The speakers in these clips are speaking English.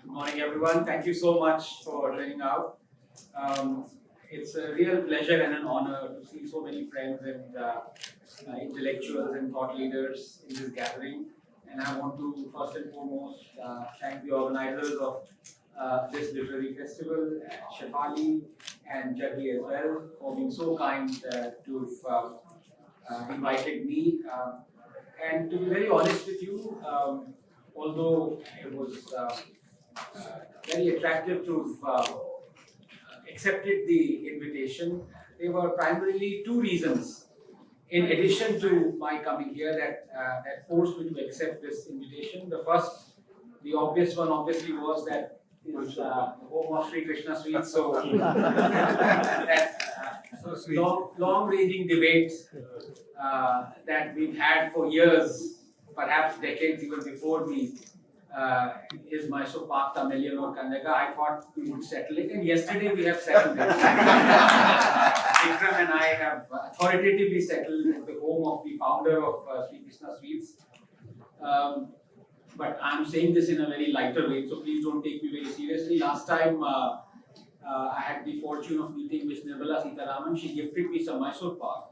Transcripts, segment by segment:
Morning, everyone. Thank you so much for turning out. It's a real pleasure and an honor to see so many friends and intellectuals and thought leaders in this gathering. And I want to first and foremost thank the organizers of this literary festival, Shefali and Jaggi as well, for being so kind to have invited me. And to be very honest with you, although it was very attractive to have accepted the invitation, there were primarily two reasons, in addition to my coming here, that forced me to accept this invitation. The first, the obvious one, obviously, was that it was the home of Sri Krishna Sweets, so long-ranging debate that we've had for years, perhaps decades even before me, is Mysore Pak Tamilian or Kannada. I thought we would settle it, and yesterday we have settled it. Vikram and I have authoritatively settled at the home of the founder of Sri Krishna Sweets. But I'm saying this in a very lighter way, so please don't take me very seriously. Last time I had the fortune of meeting Ms. Nirmala Sitharaman. She gifted me some Mysore Pak,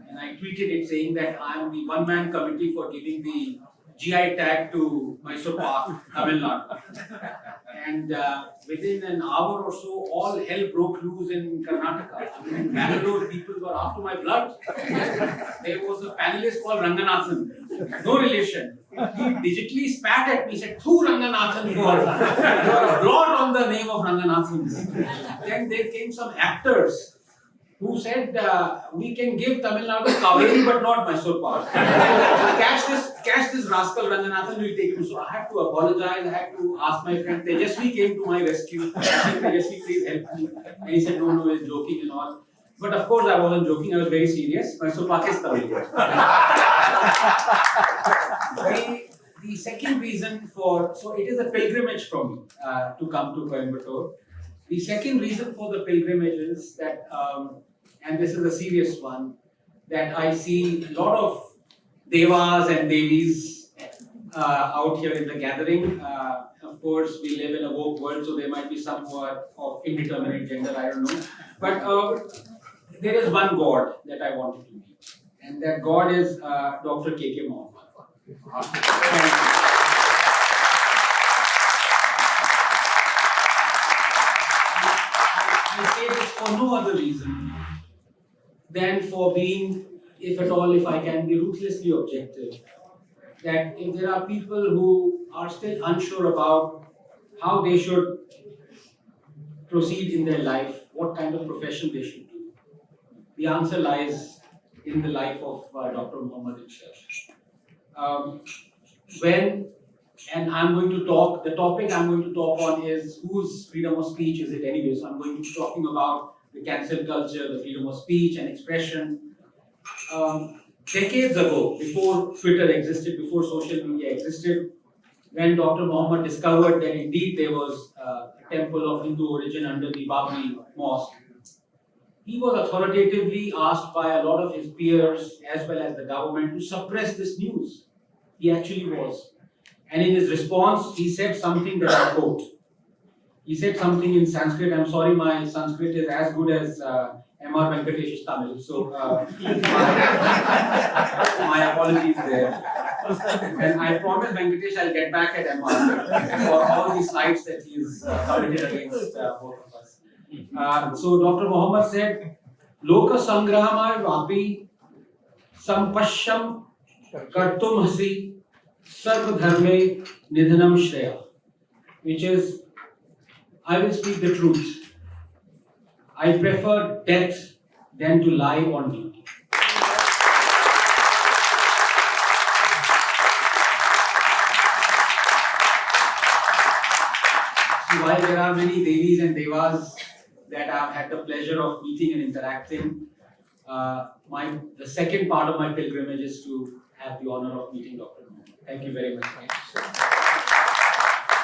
and I tweeted it saying that I am the one-man committee for giving the GI tag to Mysore Pak, Tamil Nadu. And within an hour or so, all hell broke loose in Karnataka. I mean, in Bangalore, people were after my blood. There was a panelist called Ranganathan, no relation. He digitally spat at me, said, "Thu Ranganathan for a blot on the name of Ranganathan." Then there came some actors who said, "We can give Tamil Nadu Kaveri but not Mysore Pak." Catch this rascal Ranganathan, will take him. So I had to apologize. I had to ask my friend Tejasvi came to my rescue. I said, "Tejasvi, please help me." And he said, "No, he's joking and all." But of course, I wasn't joking. I was very serious. Mysore Pak is Tamil. The second reason so it is a pilgrimage for me to come to Coimbatore. The second reason for the pilgrimage is that, and this is a serious one, that I see a lot of devas and devis out here in the gathering. Of course, we live in a woke world, so there might be some who are of indeterminate gender, I don't know. But there is one God that I wanted to meet, and that God is Dr. K.K. Mohammed. I say this for no other reason than for being, if at all, if I can be ruthlessly objective, that if there are people who are still unsure about how they should proceed in their life, what kind of profession they should do, the answer lies in the life of Dr. Mohammed himself. And I'm going to talk, the topic I'm going to talk on is whose freedom of speech is it anyway? So I'm going to be talking about the cancel culture, the freedom of speech and expression. Decades ago, before Twitter existed, before social media existed, when Dr. Mohammed discovered that indeed there was a temple of Hindu origin under the Babri Mosque, he was authoritatively asked by a lot of his peers as well as the government to suppress this news. He actually was. And in his response, he said something that I quote. He said something in Sanskrit. I'm sorry, my Sanskrit is as good as M.R. Venkatesh's Tamil. So, my apologies there. And I promise Venkatesh I'll get back at M.R. for all the slides that he's committed against both of us. So, Dr. Mohammed said, Loka Sangrahamay Vapi Sampasham Kartum Hasi Sarva Dharme Nidhanam Shreya, which is, I will speak the truth. I prefer death than to lie on duty. So while there are many Devis and Devas that I've had the pleasure of meeting and interacting, the second part of my pilgrimage is to have the honor of meeting Dr. Mohammed. Thank you very much.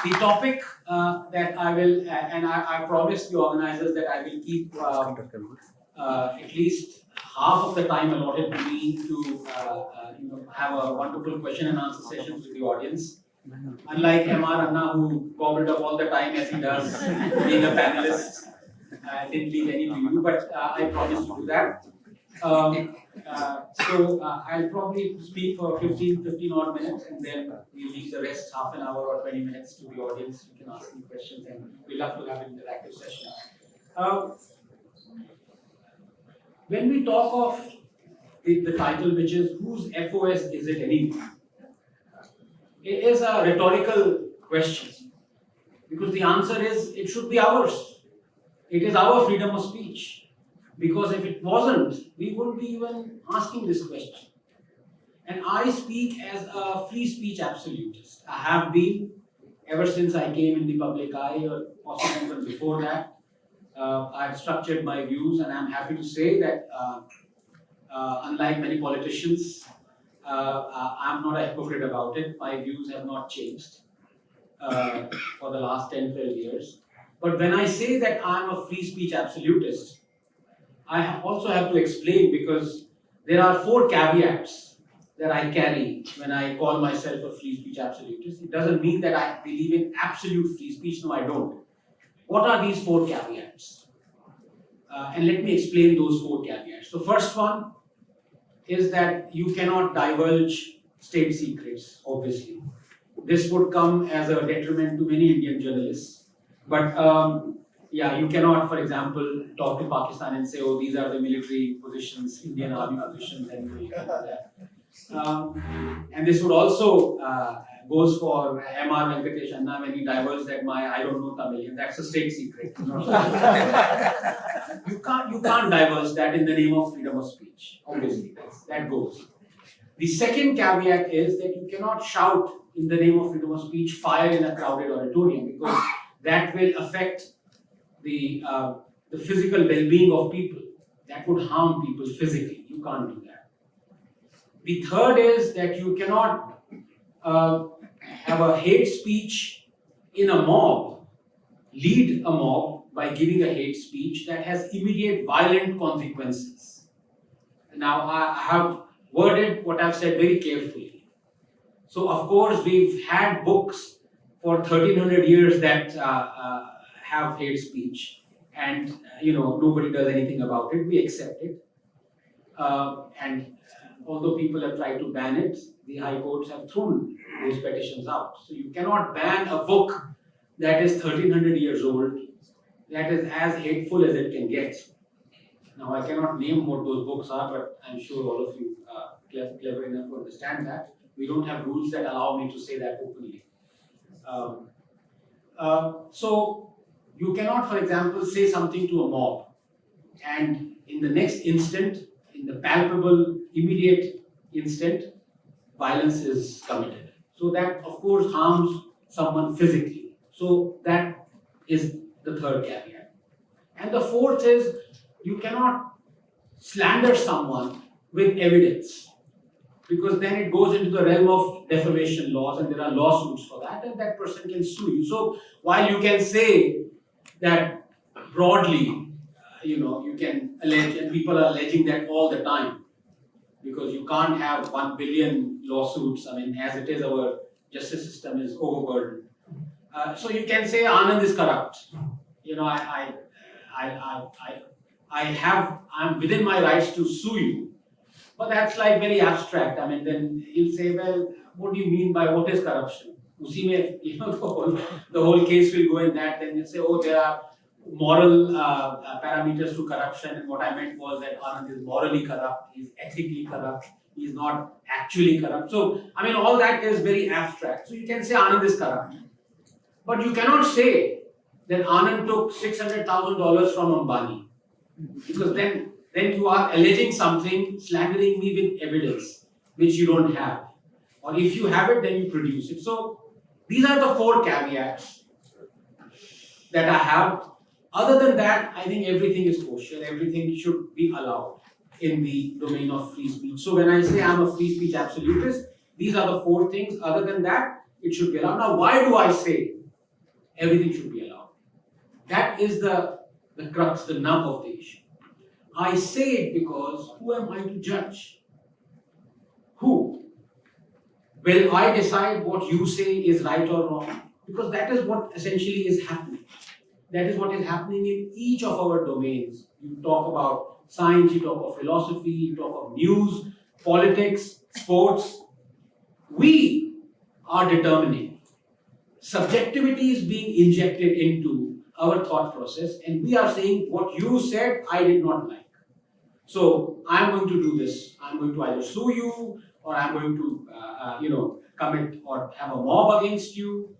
The topic that I will, and I promised the organizers that I will keep at least half of the time allotted to me to have a wonderful question and answer sessions with the audience. Unlike MR Anna, who gobbled up all the time as he does, being a panelist, I didn't leave any to you, but I promised to do that. So I'll probably speak for 15 odd minutes, and then we'll leave the rest half an hour or 20 minutes to the audience. You can ask me questions, and we'll love to have an interactive session. When we talk of the title, which is whose FOS is it anyway? It is a rhetorical question, because the answer is it should be ours. It is our freedom of speech. Because if it wasn't, we wouldn't be even asking this question. And I speak as a free speech absolutist. I have been ever since I came in the public eye, or possibly even before that. I've structured my views, and I'm happy to say that unlike many politicians, I'm not a hypocrite about it. My views have not changed for the last 10, 12 years. But when I say that I'm a free speech absolutist, I also have to explain, because there are 4 caveats that I carry when I call myself a free speech absolutist. It doesn't mean that I believe in absolute free speech. No, I don't. What are these 4 caveats? And let me explain those 4 caveats. The first one is that you cannot divulge state secrets, obviously. This would come as a detriment to many Indian journalists. But yeah, you cannot, for example, talk to Pakistan and say, oh, these are the military positions, Indian army positions, and you can do that. And this would also goes for M.R. Venkatesh Anna when he divulged that I don't know Tamil, and that's a state secret. You can't divulge that in the name of freedom of speech. Obviously, that goes. The second caveat is that you cannot shout in the name of freedom of speech, fire in a crowded auditorium, because that will affect the physical well-being of people. That would harm people physically. You can't do that. The third is that you cannot have a hate speech in a mob, lead a mob by giving a hate speech that has immediate violent consequences. Now, I have worded what I've said very carefully. So, of course, we've had books for 1300 years that have hate speech, and nobody does anything about it. We accept it, and although people have tried to ban it, the high courts have thrown those petitions out. So you cannot ban a book that is 1300 years old, that is as hateful as it can get. Now, I cannot name what those books are, but I'm sure all of you are clever enough to understand that. We don't have rules that allow me to say that openly. So you cannot, for example, say something to a mob, and in the next instant, in the palpable, immediate instant, violence is committed. So that, of course, harms someone physically. So that is the third caveat. And the fourth is, you cannot slander someone with evidence, because then it goes into the realm of defamation laws, and there are lawsuits for that, and that person can sue you. So while you can say that broadly, you can allege, and people are alleging that all the time, because you can't have 1 billion lawsuits. I mean, as it is, our justice system is overburdened. So you can say Anand is corrupt. I'm within my rights to sue you. But that's like very abstract. I mean, then you'll say, well, what do you mean by what is corruption? Usi mein, the whole case will go in that. Then you'll say, oh, there are moral parameters to corruption, and what I meant was that Anand is morally corrupt, he's ethically corrupt, he's not actually corrupt. So, I mean, all that is very abstract. So you can say Anand is corrupt, but you cannot say that Anand took $600,000 from Ambani, because then you are alleging something, slandering me with evidence which you don't have, or if you have it, then you produce it. So these are the 4 caveats that I have. Other than that, I think everything is kosher, everything should be allowed in the domain of free speech. So when I say I'm a free speech absolutist, these are the 4 things. Other than that, it should be allowed. Now, why do I say everything should be allowed. That is the crux, the nub of the issue. I say it because who am I to judge? Who? Will I decide what you say is right or wrong? Because that is what essentially is happening. That is what is happening in each of our domains. You talk about science, you talk of philosophy, you talk of news, politics, sports. We are determining. Subjectivity is being injected into our thought process, and we are saying what you said I did not like. So I'm going to do this. I'm going to either sue you, or I'm going to commit or have a mob against you.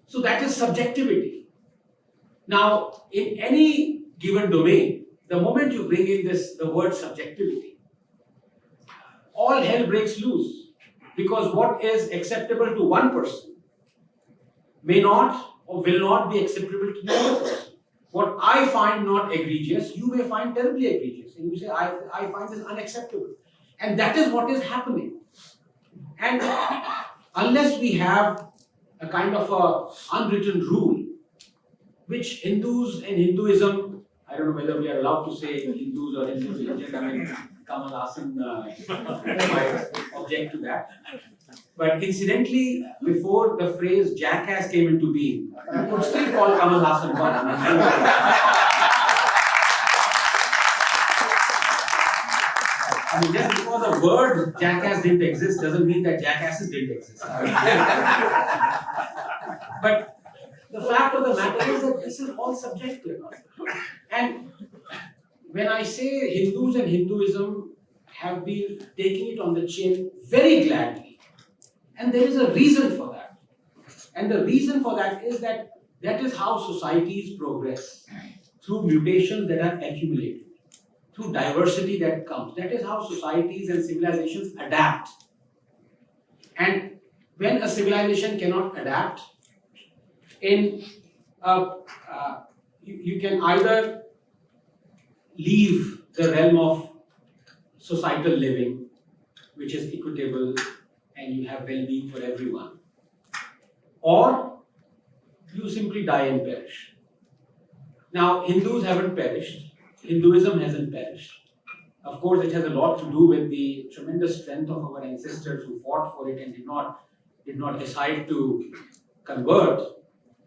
So that is subjectivity. Now, in any given domain, the moment you bring in the word subjectivity, all hell breaks loose, because what is acceptable to one person may not or will not be acceptable to the other person. What I find not egregious, you may find terribly egregious. And you say, I find this unacceptable. And that is what is happening. And unless we have a kind of a unwritten rule, which Hindus and Hinduism, I don't know whether we are allowed to say Hindus or Hindus, I mean, Kamal Hassan might object to that. But incidentally, before the phrase jackass came into being, you could still call Kamal Hassan one. I mean, just because the word jackass didn't exist doesn't mean that jackasses didn't exist. But the fact of the matter is that this is all subjective. And when I say Hindus and Hinduism have been taking it on the chin very gladly, and there is a reason for that. And the reason for that is that is how societies progress, through mutations that are accumulated, through diversity that comes. That is how societies and civilizations adapt. And when a civilization cannot adapt, you can either leave the realm of societal living, which is equitable and you have well-being for everyone, or you simply die and perish. Now, Hindus haven't perished. Hinduism hasn't perished. Of course, it has a lot to do with the tremendous strength of our ancestors who fought for it and did not decide to convert.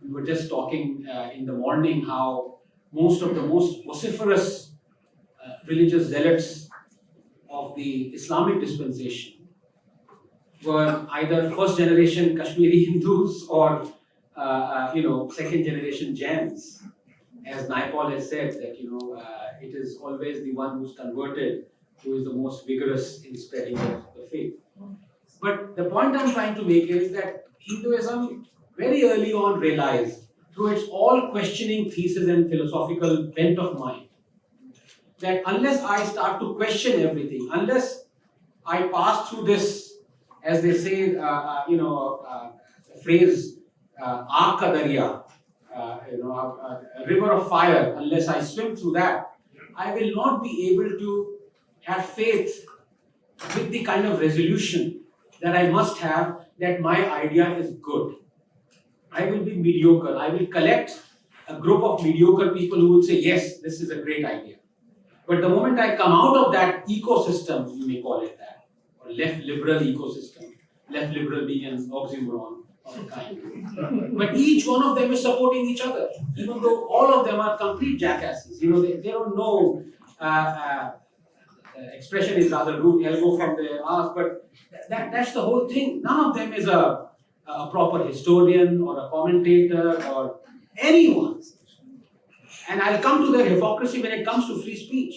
We were just talking in the morning how most of the most vociferous religious zealots of the Islamic dispensation were either first generation Kashmiri Hindus or second generation Jains. As Naipaul has said, that it is always the one who's converted who is the most vigorous in spreading the faith. But the point I'm trying to make is that Hinduism very early on realized, through its all-questioning thesis and philosophical bent of mind, that unless I start to question everything, unless I pass through this, as they say, the phrase, "Aag ka darya," a river of fire, unless I swim through that, I will not be able to have faith with the kind of resolution that I must have that my idea is good. I will be mediocre. I will collect a group of mediocre people who will say, yes, this is a great idea. But the moment I come out of that ecosystem, you may call it that, or left liberal ecosystem, left liberal being an oxymoron of a kind. But each one of them is supporting each other, even though all of them are complete jackasses. They don't know, expression is rather rude, elbow from their ass, but that's the whole thing. None of them is a proper historian or a commentator or anyone. And I'll come to their hypocrisy when it comes to free speech.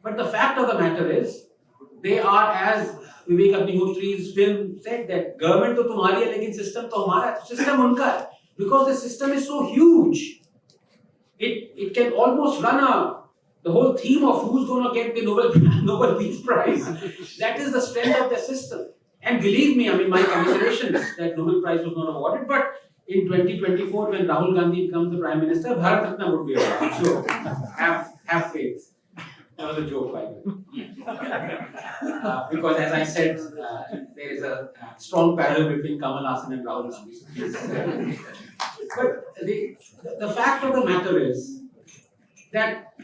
But the fact of the matter is, they are, as Vivek Agnihotre's film said, that government to tumhari hai, lekin system to hamara hai. System unka hai. Because the system is so huge. It can almost run the whole theme of who's going to get the Nobel Peace Prize. That is the strength of the system. And believe me, my commiserations that Nobel Prize was not awarded, but in 2024, when Rahul Gandhi becomes the Prime Minister, Bharat Ratna would be awarded. So, have faith. That was a joke, by the way. Because as I said, there is a strong parallel between Kamal Hassan and Rahul Gandhi. But the fact of the matter is that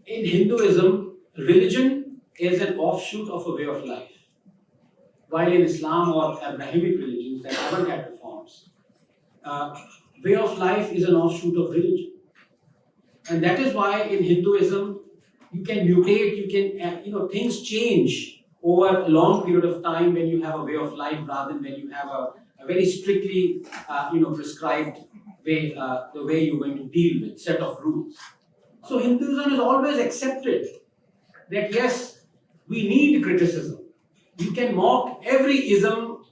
in Hinduism, religion is an offshoot of a way of life. While in Islam or Abrahamic religions that haven't had reforms, way of life is an offshoot of religion. And that is why in Hinduism, you can mutate, things change over a long period of time when you have a way of life rather than when you have a very strictly, prescribed way, the way you're going to deal with set of rules. So Hinduism has always accepted that yes, we need criticism. We can mock every ism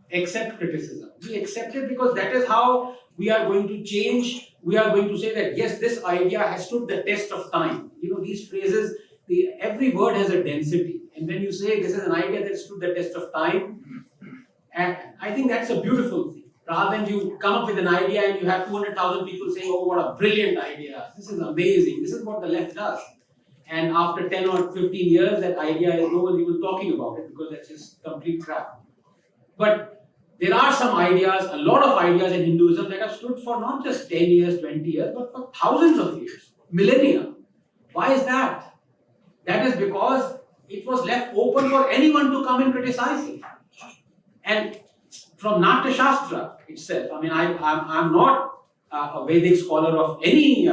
except criticism. We accept it because that is how we are going to change. We are going to say that yes, this idea has stood the test of time. These phrases, every word has a density. And when you say this is an idea that stood the test of time, and I think that's a beautiful thing. Rather than you come up with an idea and you have 200,000 people saying, oh, what a brilliant idea. This is amazing. This is what the left does. And after 10 or 15 years, that idea is no one even talking about it because that's just complete crap. But there are some ideas, a lot of ideas in Hinduism that have stood for not just 10 years, 20 years, but for thousands of years, millennia. Why is that? That is because it was left open for anyone to come and criticize it. And from Natya Shastra itself, I'm not a Vedic scholar of any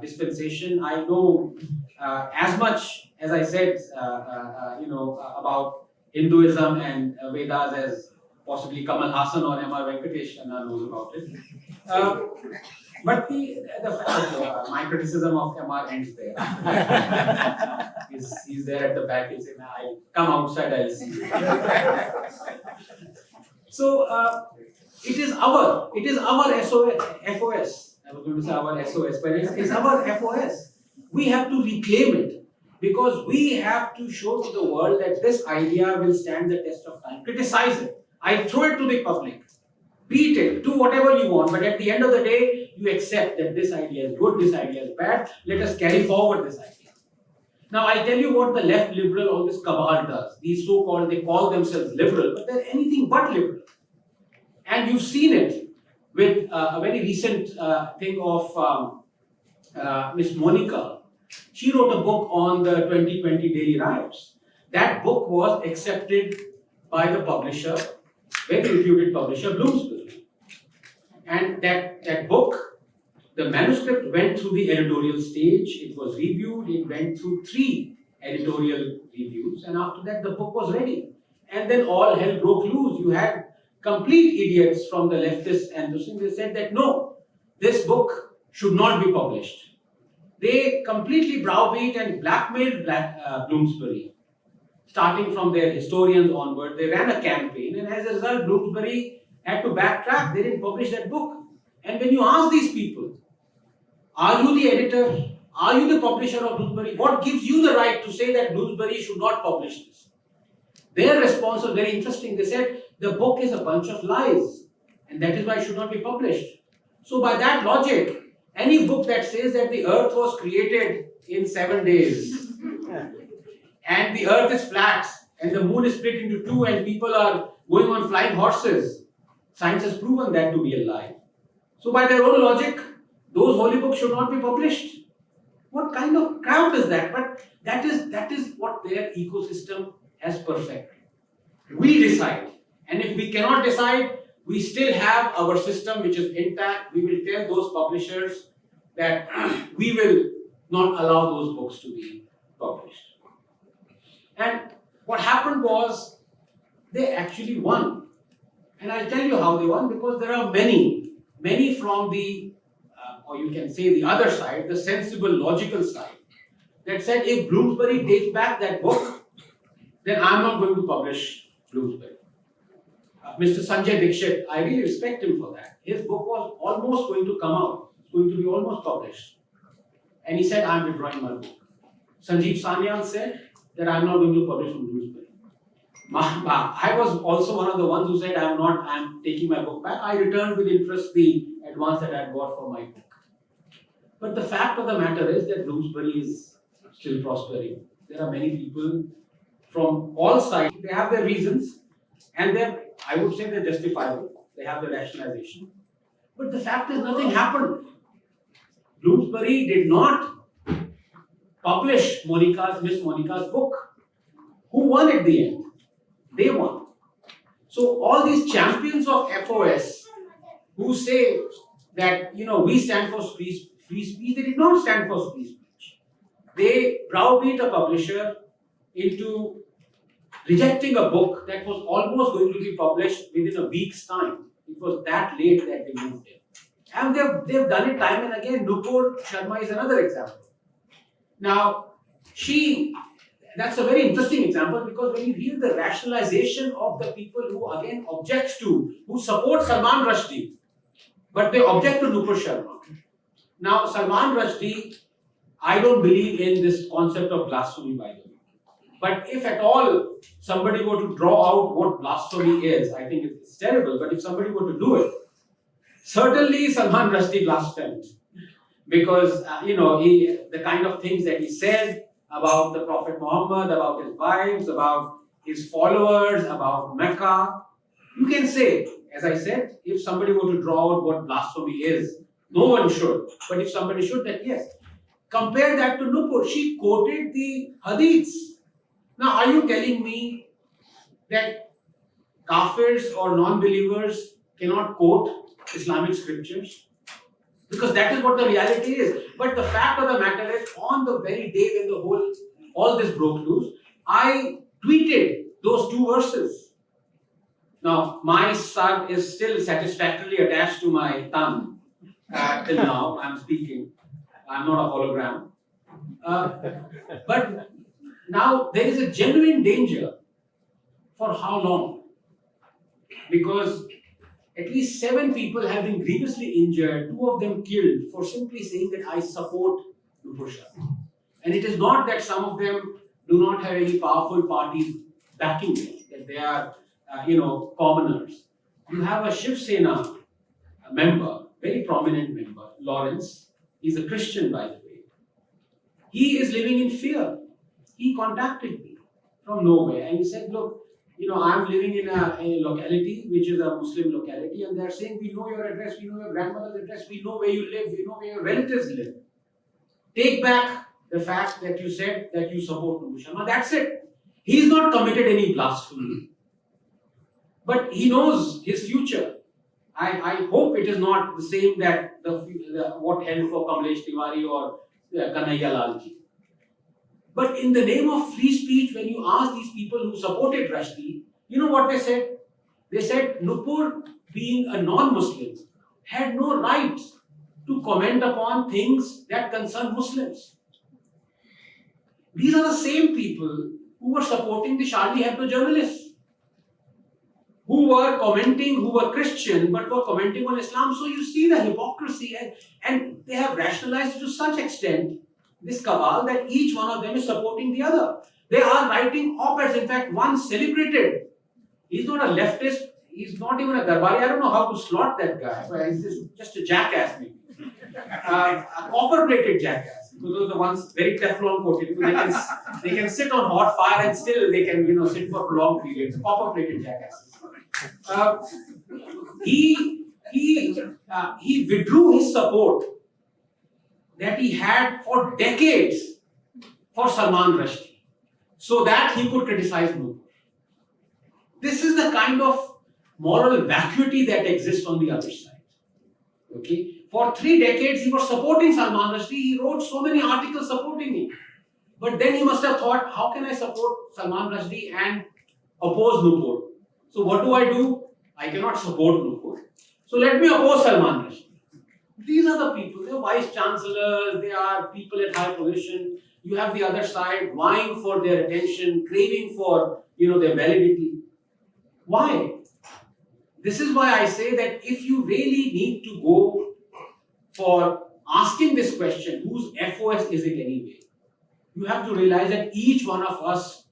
dispensation. I know as much as I said, about Hinduism and Vedas as possibly Kamal Hassan or M.R. Venkatesh knows about it. But my criticism of MR ends there. he's there at the back. He's saying, "I'll come outside. I'll see you." So it is our FOS. I was going to say our SOS, but it's our FOS. We have to reclaim it because we have to show to the world that this idea will stand the test of time. Criticize it. I throw it to the public. Beat it. Do whatever you want. But at the end of the day, you accept that this idea is good, this idea is bad. Let us carry forward this idea. Now, I tell you what the left liberal, all this cabal does. These so-called, they call themselves liberal, but they're anything but liberal. And you've seen it with a very recent thing of Miss Monica. She wrote a book on the 2020 Delhi riots. That book was accepted by the publisher, very reputed publisher, Bloomsbury. And that book, the manuscript went through the editorial stage, it was reviewed, it went through 3 editorial reviews, and after that the book was ready. And then all hell broke loose. You had complete idiots from the leftists and they said that no, this book should not be published. They completely browbeat and blackmailed Bloomsbury. Starting from their historians onward, they ran a campaign, and as a result, Bloomsbury had to backtrack. They didn't publish that book. And when you ask these people, are you the editor? Are you the publisher of Bloomsbury? What gives you the right to say that Bloomsbury should not publish this? Their response was very interesting. They said, the book is a bunch of lies, and that is why it should not be published. So by that logic, any book that says that the earth was created in 7 days, and the earth is flat, and the moon is split into 2, and people are going on flying horses, science has proven that to be a lie. So by their own logic, those holy books should not be published. What kind of crap is that? But that is what their ecosystem has perfected. We decide. And if we cannot decide, we still have our system which is intact. We will tell those publishers that we will not allow those books to be published. And what happened was, they actually won. And I'll tell you how they won, because there are many from the, or you can say the other side, the sensible, logical side, that said if Bloomsbury takes back that book, then I'm not going to publish Bloomsbury. Mr. Sanjay Dixit, I really respect him for that. His book was almost going to come out. It's going to be almost published. And he said, I'm withdrawing my book. Sanjeev Sanyal said that I'm not going to publish from Bloomsbury. I was also one of the ones who said I'm taking my book back. I returned with interest the advance that I had got for my book. But the fact of the matter is that Bloomsbury is still prospering. There are many people from all sides. They have their reasons, and I would say they're justifiable. They have their rationalization. But the fact is nothing happened. Bloomsbury did not publish Miss Monica's book. Who won at the end? They won. So all these champions of FOS who say that we stand for free speech, they did not stand for free speech. They browbeat a publisher into rejecting a book that was almost going to be published within a week's time. It was that late that they moved in. And they've done it time and again. Nupur Sharma is another example. Now, that's a very interesting example, because when you hear the rationalization of the people who again who support Salman Rushdie, but they object to Nupur Sharma. Now, Salman Rushdie, I don't believe in this concept of blasphemy, by the way. But if at all somebody were to draw out what blasphemy is, I think it's terrible, but if somebody were to do it, certainly Salman Rushdie blasphemed. Because, the kind of things that he said about the Prophet Muhammad, about his wives, about his followers, about Mecca. You can say, as I said, if somebody were to draw out what blasphemy is, no one should. But if somebody should, then yes. Compare that to Nupur. She quoted the hadiths. Now, are you telling me that kafirs or non-believers cannot quote Islamic scriptures? Because that is what the reality is. But the fact of the matter is, on the very day when all this broke loose, I tweeted those 2 verses. Now, my son is still satisfactorily attached to my tongue. Till now, I'm speaking. I'm not a hologram. But now there is a genuine danger. For how long? Because at least 7 people have been grievously injured, 2 of them killed, for simply saying that I support Nupur Sharma. And it is not that some of them do not have any powerful parties backing them, that they are, commoners. You have a Shiv Sena member, very prominent member, Lawrence. He's a Christian, by the way. He is living in fear. He contacted me from nowhere and he said, look, I'm living in a locality which is a Muslim locality, and they're saying, we know your address, we know your grandmother's address, we know where you live, we know where your relatives live. Take back the fact that you said that you support Nupur Sharma. That's it. He's not committed any blasphemy. But he knows his future. I hope it is not the same that what held for Kamlesh Tiwari or Kanhaiya Lalji. But in the name of free speech, when you ask these people who supported Rushdie, you know what they said? They said Nupur, being a non-Muslim, had no right to comment upon things that concern Muslims. These are the same people who were supporting the Charlie Hebdo journalists, who were commenting, who were Christian, but were commenting on Islam. So you see the hypocrisy, and they have rationalized it to such extent, this cabal, that each one of them is supporting the other. They are writing op-eds. In fact, one celebrated. He's not a leftist. He's not even a Darbari. I don't know how to slot that guy, but he's just a jackass, maybe. A copper-plated jackass. Those are the ones very Teflon coated. They can sit on hot fire and still they can sit for prolonged periods. Copper-plated jackasses. He withdrew his support that he had for decades for Salman Rushdie, so that he could criticize Nupur. This is the kind of moral vacuity that exists on the other side. Okay, for 3 decades he was supporting Salman Rushdie. He wrote so many articles supporting him, but then he must have thought, how can I support Salman Rushdie and oppose Nupur? So what do? I cannot support Nupur. So let me oppose Salman Rushdie. These are the people. They are vice chancellors. They are people at high position. You have the other side vying for their attention, craving for their validity. Why? This is why I say that if you really need to go for asking this question, whose FOS is it anyway? You have to realize that each one of us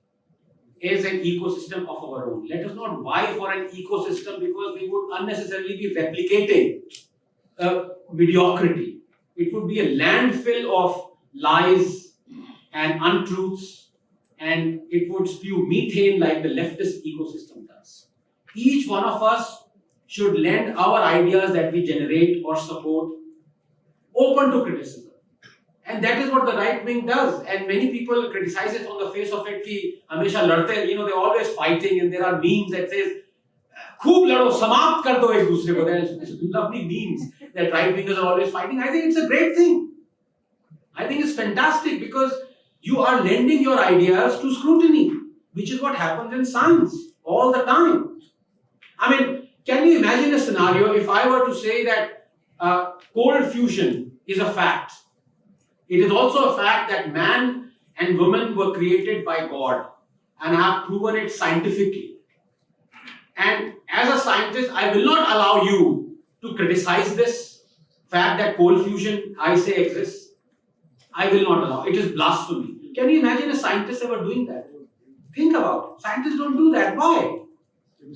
is an ecosystem of our own. Let us not vie for an ecosystem, because we would unnecessarily be replicating mediocrity. It would be a landfill of lies and untruths, and it would spew methane like the leftist ecosystem does. Each one of us should lend our ideas that we generate or support open to criticism. And that is what the right wing does. And many people criticize it on the face of it ki hamesha ladte, they're always fighting, and there are memes that says khoob lado, samapt kar do ek dusre ko. There's lovely memes that right wingers are always fighting. I think it's a great thing. I think it's fantastic because you are lending your ideas to scrutiny, which is what happens in science all the time. I mean, can you imagine a scenario if I were to say that cold fusion is a fact? It is also a fact that man and woman were created by God, and I have proven it scientifically. And as a scientist, I will not allow you to criticize this fact that cold fusion, I say, exists. I will not allow. It is blasphemy. Can you imagine a scientist ever doing that? Think about it. Scientists don't do that. Why?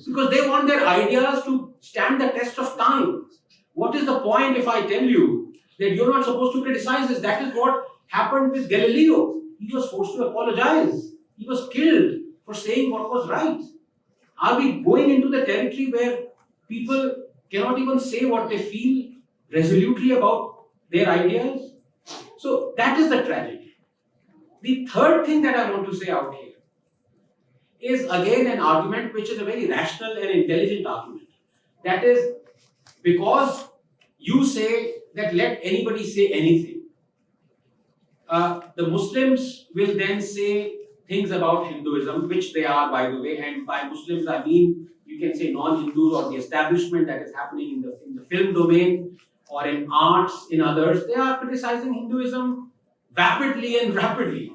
Because they want their ideas to stand the test of time. What is the point if I tell you that you're not supposed to criticize this? That is what happened with Galileo. He was forced to apologize. He was killed for saying what was right. Are we going into the territory where people cannot even say what they feel resolutely about their ideas? So that is the tragedy. The third thing that I want to say out here is again an argument which is a very rational and intelligent argument. That is, because you say that let anybody say anything, the Muslims will then say things about Hinduism, which they are, by the way, and by Muslims I mean you can say non-Hindus or the establishment that is happening in the film domain or in arts, in others. They are criticizing Hinduism vapidly and rapidly.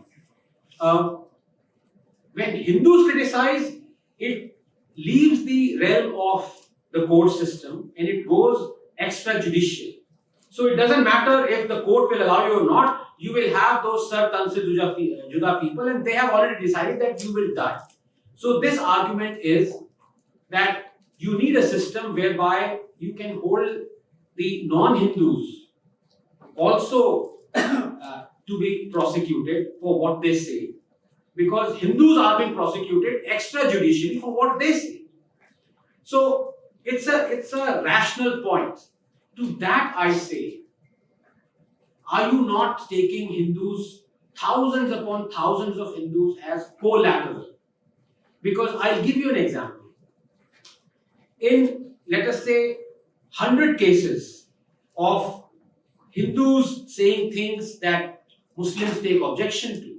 When Hindus criticize, it leaves the realm of the court system and it goes extrajudicial. So it doesn't matter if the court will allow you or not, you will have those Sar Tan Se Juda people, and they have already decided that you will die. So this argument is that you need a system whereby you can hold the non-Hindus also to be prosecuted for what they say. Because Hindus are being prosecuted extrajudicially for what they say. So it's a rational point. To that I say, are you not taking Hindus, thousands upon thousands of Hindus, as collateral? Because I'll give you an example. In, let us say, 100 cases of Hindus saying things that Muslims take objection to,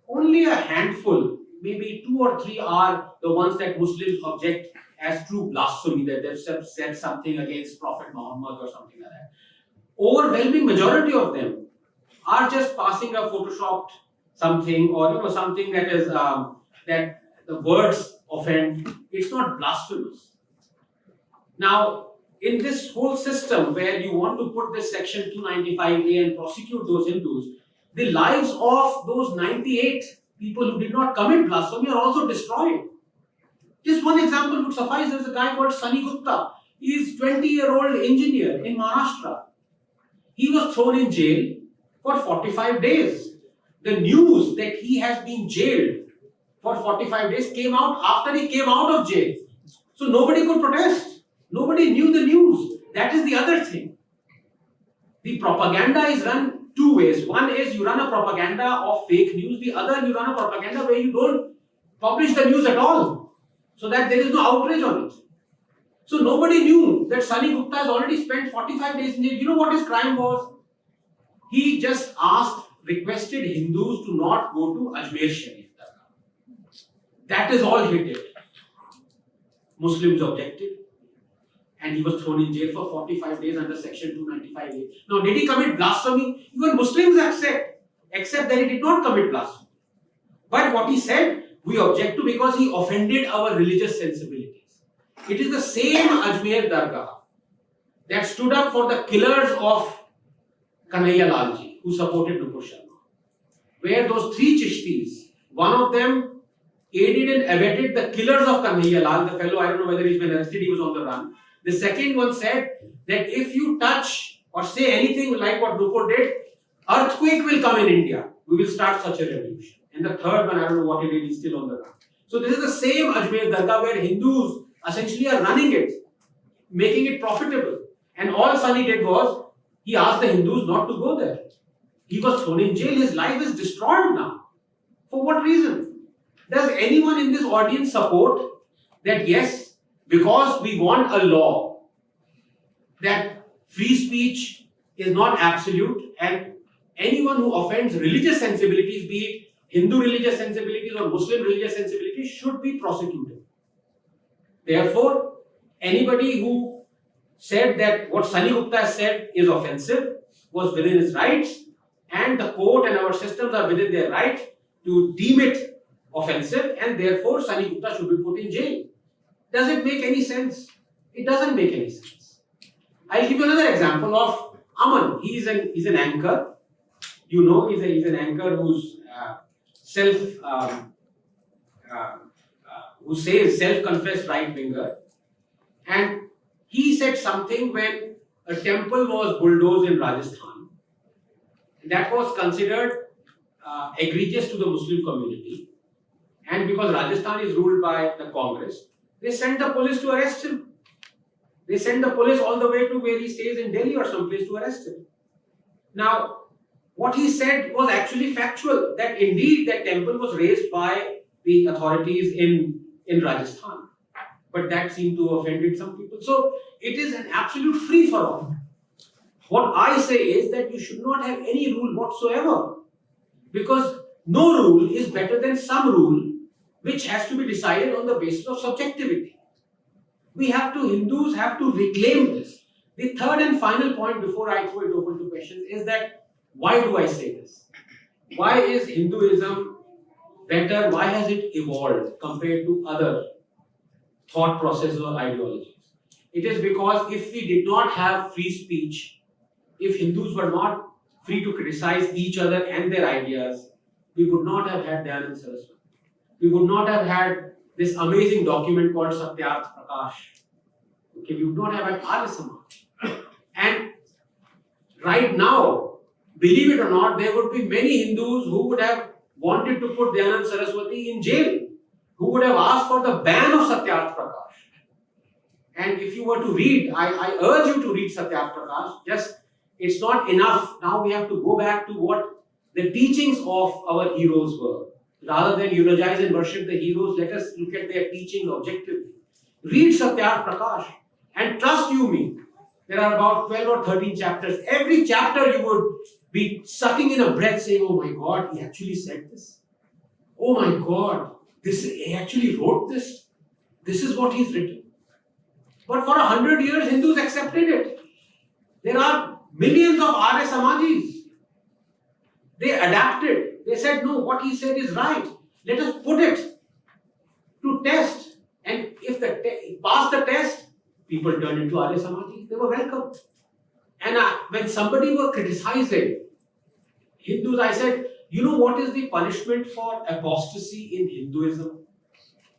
only a handful, maybe 2 or 3 are the ones that Muslims object as true blasphemy, that they've said something against Prophet Muhammad or something like that. Overwhelming majority of them are just passing a photoshopped something or something that is that the words offend. It's not blasphemous. Now, in this whole system where you want to put this section 295A and prosecute those Hindus, the lives of those 98 people who did not commit blasphemy are also destroyed. Just one example would suffice. There is a guy called Sunny Gupta. He is a 20-year-old engineer in Maharashtra. He was thrown in jail for 45 days. The news that he has been jailed for 45 days came out after he came out of jail. So nobody could protest. Nobody knew the news. That is the other thing. The propaganda is run 2 ways. One is you run a propaganda of fake news. The other, you run a propaganda where you don't publish the news at all, so that there is no outrage on it. So nobody knew that Sunny Gupta has already spent 45 days in jail. You know what his crime was? He just requested Hindus to not go to Ajmer Sharif. That is all he did. Muslims objected, and he was thrown in jail for 45 days under section 295A. Now, did he commit blasphemy? Even Muslims accept that he did not commit blasphemy. But what he said, we object to because he offended our religious sensibilities. It is the same Ajmer Dargah that stood up for the killers of Kanhaiya Lalji, who supported Nupur Sharma, where those 3 Chishtis, one of them aided and abetted the killers of Kanhaiya Lal, the fellow, I don't know whether he's been arrested, he was on the run. The second one said that if you touch or say anything like what Nupur did, earthquake will come in India. We will start such a revolution. And the third one, I don't know what he did, he's still on the run. So this is the same Ajmer Dargah where Hindus essentially are running it. making it profitable. And all Sunny did was, he asked the Hindus not to go there. He was thrown in jail. His life is destroyed now. For what reason? Does anyone in this audience support that yes, because we want a law that free speech is not absolute and anyone who offends religious sensibilities, be it Hindu religious sensibilities or Muslim religious sensibilities, should be prosecuted? Therefore, anybody who said that what Sunny Gupta said is offensive was within his rights, and the court and our systems are within their right to deem it offensive, and therefore Sunny Gupta should be put in jail. Does it make any sense? It doesn't make any sense. I'll give you another example of Aman. He's an anchor. You know, he's an anchor who's who says self-confessed right-winger, and he said something when a temple was bulldozed in Rajasthan. That was considered egregious to the Muslim community, and because Rajasthan is ruled by the Congress, they sent the police to arrest him. They sent the police all the way to where he stays in Delhi or someplace to arrest him. Now, what he said was actually factual, that indeed that temple was raised by the authorities in Rajasthan. But that seemed to have offended some people. So it is an absolute free-for-all. What I say is that you should not have any rule whatsoever, because no rule is better than some rule which has to be decided on the basis of subjectivity. Hindus have to reclaim this. The third and final point before I throw it open to questions is that, why do I say this? Why is Hinduism better? Why has it evolved compared to other thought processes or ideologies? It is because if we did not have free speech, if Hindus were not free to criticize each other and their ideas, we would not have had Anand Saraswati. We would not have had this amazing document called Satyarth Prakash. Okay, we would not have had Arya Samaj. And right now, believe it or not, there would be many Hindus who would have wanted to put Anand Saraswati in jail, who would have asked for the ban of Satyarth Prakash. And if you were to read, I urge you to read Satyarth Prakash. It's not enough. Now we have to go back to what the teachings of our heroes were. Rather than eulogize and worship the heroes, let us look at their teachings objectively. Read Satyarth Prakash, and trust you me, there are about 12 or 13 chapters. Every chapter you would be sucking in a breath saying, oh my God, he actually said this. Oh my God, he actually wrote this. This is what he's written. But for 100 years, Hindus accepted it. There are millions of Arya Samajis. They adapted. They said, no, what he said is right. Let us put it to test. And if the passed the test, people turned into Arya Samajis. They were welcome. And when somebody were criticizing Hindus, I said, you know what is the punishment for apostasy in Hinduism?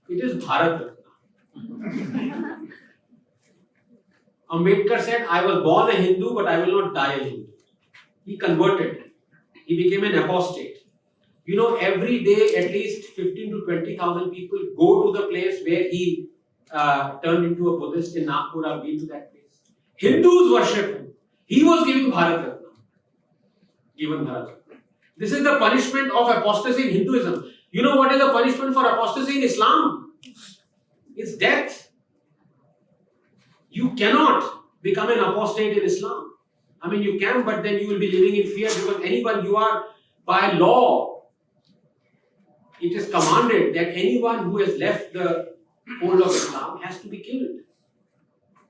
It is Bharat Ratna. Ambedkar said, I was born a Hindu, but I will not die a Hindu. He converted. He became an apostate. You know, every day at least 15 to 20,000 people go to the place where he turned into a Buddhist in Nagpur. I've been to that place. Hindus worship him. He was giving Bharat Ratna. Given Bharat Ratna. This is the punishment of apostasy in Hinduism. You know what is the punishment for apostasy in Islam? It's death. You cannot become an apostate in Islam. I mean, you can, but then you will be living in fear, because anyone you are, by law, it is commanded that anyone who has left the fold of Islam has to be killed.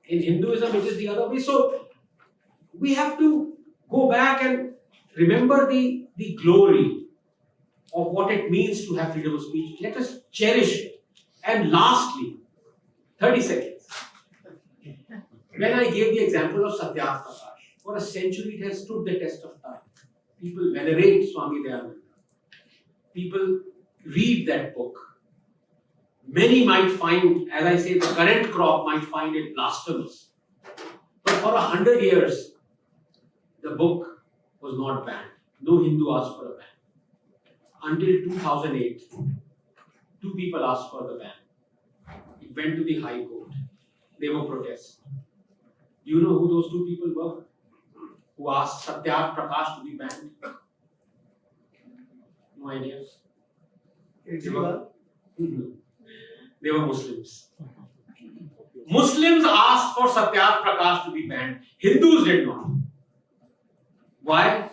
In Hinduism, it is the other way. So, we have to go back and remember the glory of what it means to have freedom of speech. Let us cherish it. And lastly, 30 seconds. When I gave the example of Satyarth Prakash, for a century it has stood the test of time. People venerate Swami Dayananda. People read that book. Many might find, as I say, the current crop might find it blasphemous. But for 100 years, the book was not banned. No Hindu asked for a ban. Until 2008, two people asked for the ban. It went to the High Court. There were protests. Do you know who those two people were who asked Satyarth Prakash to be banned? No idea. They were Muslims. Muslims asked for Satyarth Prakash to be banned. Hindus did not. Why?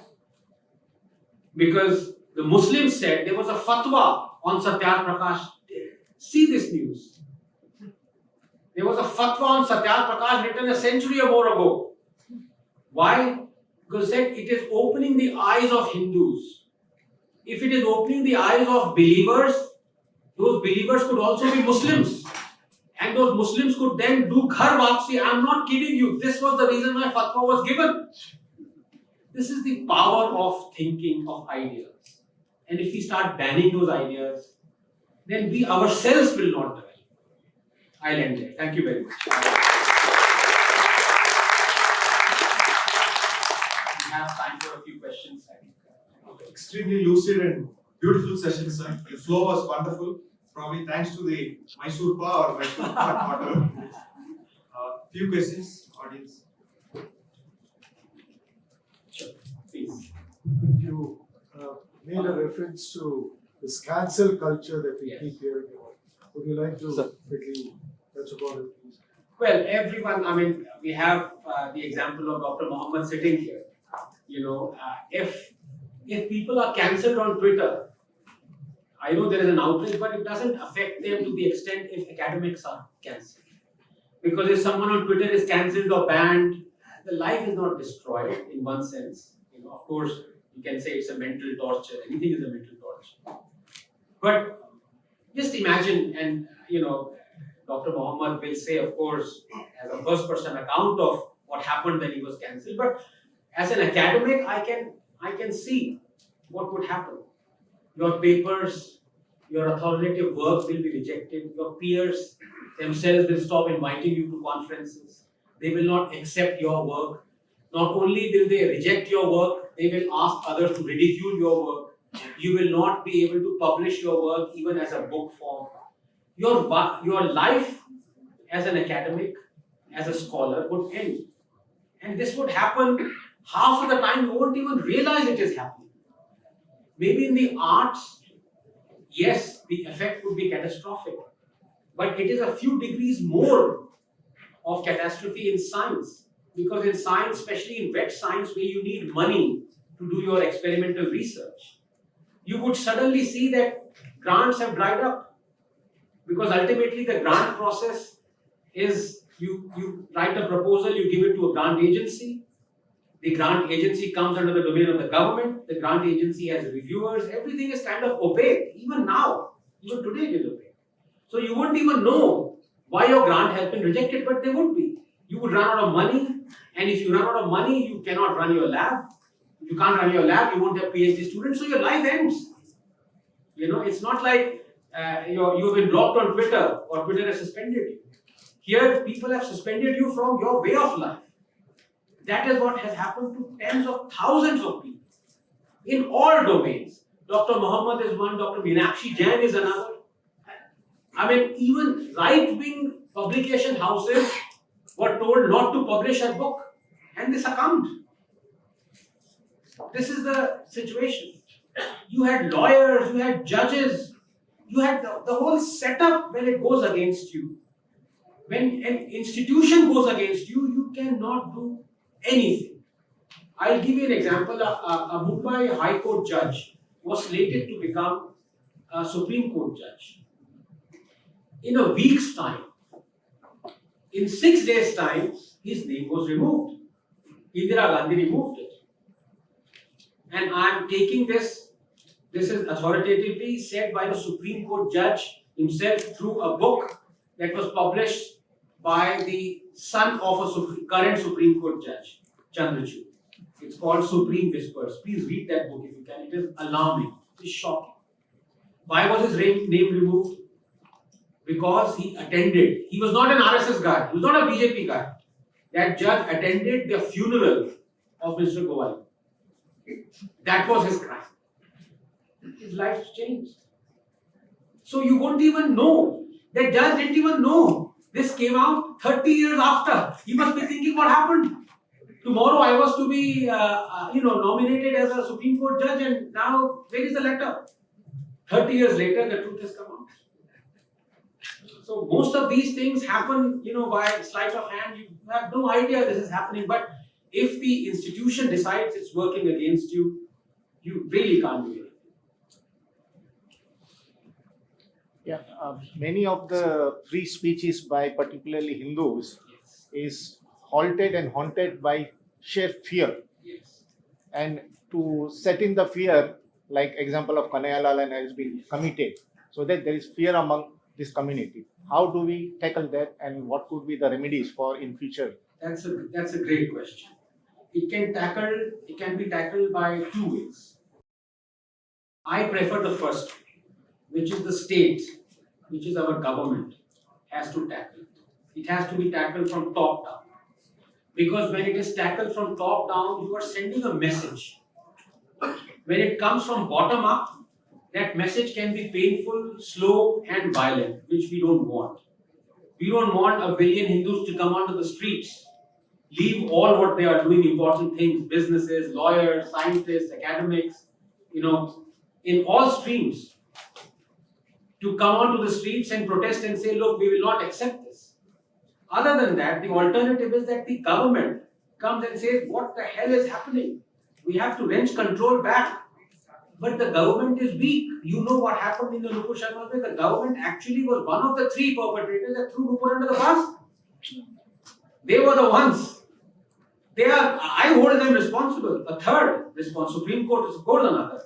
Because the Muslims said there was a fatwa on Satyarth Prakash. See this news. There was a fatwa on Satyarth Prakash written a century or more ago. Why? Because it said it is opening the eyes of Hindus. If it is opening the eyes of believers, those believers could also be Muslims. And those Muslims could then do ghar wapsi. I am not kidding you. This was the reason why fatwa was given. This is the power of thinking of ideas. And if we start banning those ideas, then we ourselves will not die. I'll end there. Thank you very much. We have time for a few questions. Extremely lucid and beautiful session, sir. The flow was wonderful. Probably thanks to the Mysore Pa or Mysore Pa water. Few questions, audience. Sure, please. You made a reference to this cancel culture that we Yes. keep hearing about. Would you like to quickly touch upon it, please? Well, everyone, I mean, we have the example of Dr. Mohammed sitting here. If people are cancelled on Twitter, I know there is an outrage, but it doesn't affect them to the extent if academics are cancelled. Because if someone on Twitter is cancelled or banned, the life is not destroyed in one sense. Of course, you can say it's a mental torture. Anything is a mental torture. But just imagine, and Dr. Mohammed will say, of course, as a first-person account of what happened when he was cancelled. But as an academic, I can see what would happen. Your papers, your authoritative work will be rejected. Your peers themselves will stop inviting you to conferences. They will not accept your work. Not only will they reject your work, they will ask others to ridicule your work. You will not be able to publish your work even as a book form. Your life as an academic, as a scholar would end. And this would happen half of the time, you won't even realize it is happening. Maybe in the arts, yes, the effect would be catastrophic. But it is a few degrees more of catastrophe in science. Because in science, especially in wet science, where you need money to do your experimental research, you would suddenly see that grants have dried up. Because ultimately the grant process is you write a proposal, you give it to a grant agency. The grant agency comes under the domain of the government. The grant agency has reviewers. Everything is kind of opaque. Even now, even today it is opaque. So you wouldn't even know why your grant has been rejected, but they would be. You would run out of money. And if you run out of money, you cannot run your lab. If you can't run your lab, you won't have PhD students. So your life ends. It's not like you've been blocked on Twitter or Twitter has suspended you. Here, people have suspended you from your way of life. That is what has happened to tens of thousands of people in all domains. Dr. Mohammed is one, Dr. Meenakshi Jain is another. I mean, even right-wing publication houses were told not to publish a book, and they succumbed. This is the situation. You had lawyers, you had judges, you had the whole setup when it goes against you. When an institution goes against you, you cannot do anything. I'll give you an example. A Mumbai High Court judge was slated to become a Supreme Court judge. In a week's time, in 6 days' time, his name was removed. Indira Gandhi removed it. And I am taking this is authoritatively said by the Supreme Court judge himself through a book that was published by the son of a current Supreme Court judge, Chandrachud. It's called Supreme Whispers. Please read that book if you can. It is alarming. It is shocking. Why was his name removed? Because he attended. He was not an RSS guy. He was not a BJP guy. That judge attended the funeral of Mr. Gowal. That was his crime. His life changed. So you won't even know. That judge didn't even know This came out 30 years after. He must be thinking, what happened? Tomorrow I was to be, nominated as a Supreme Court judge, and now where is the letter? 30 years later, the truth has come out. So most of these things happen, by sleight of hand. You have no idea this is happening. But if the institution decides it's working against you, you really can't do it. Yeah, many of the free speeches by particularly Hindus Yes. is halted and haunted by sheer fear. Yes. And to set in the fear, like example of Kanayalalan has been committed, so that there is fear among this community. How do we tackle that, and what could be the remedies for in future? That's a great question. It can be tackled by two ways. I prefer the first way, which is the state, which is our government, has to tackle it. It has to be tackled from top down. Because when it is tackled from top down, you are sending a message. When it comes from bottom up, that message can be painful, slow, and violent, which we don't want. We don't want a billion Hindus to come onto the streets, leave all what they are doing, important things, businesses, lawyers, scientists, academics, in all streams, to come onto the streets and protest and say, look, we will not accept this. Other than that, the alternative is that the government comes and says, what the hell is happening? We have to wrench control back. But the government is weak. You know what happened in the Nupur Sharma case? The government actually was one of the three perpetrators that threw Nupur under the bus. They were the ones. I hold them responsible. A third responsible. Supreme Court is of course another.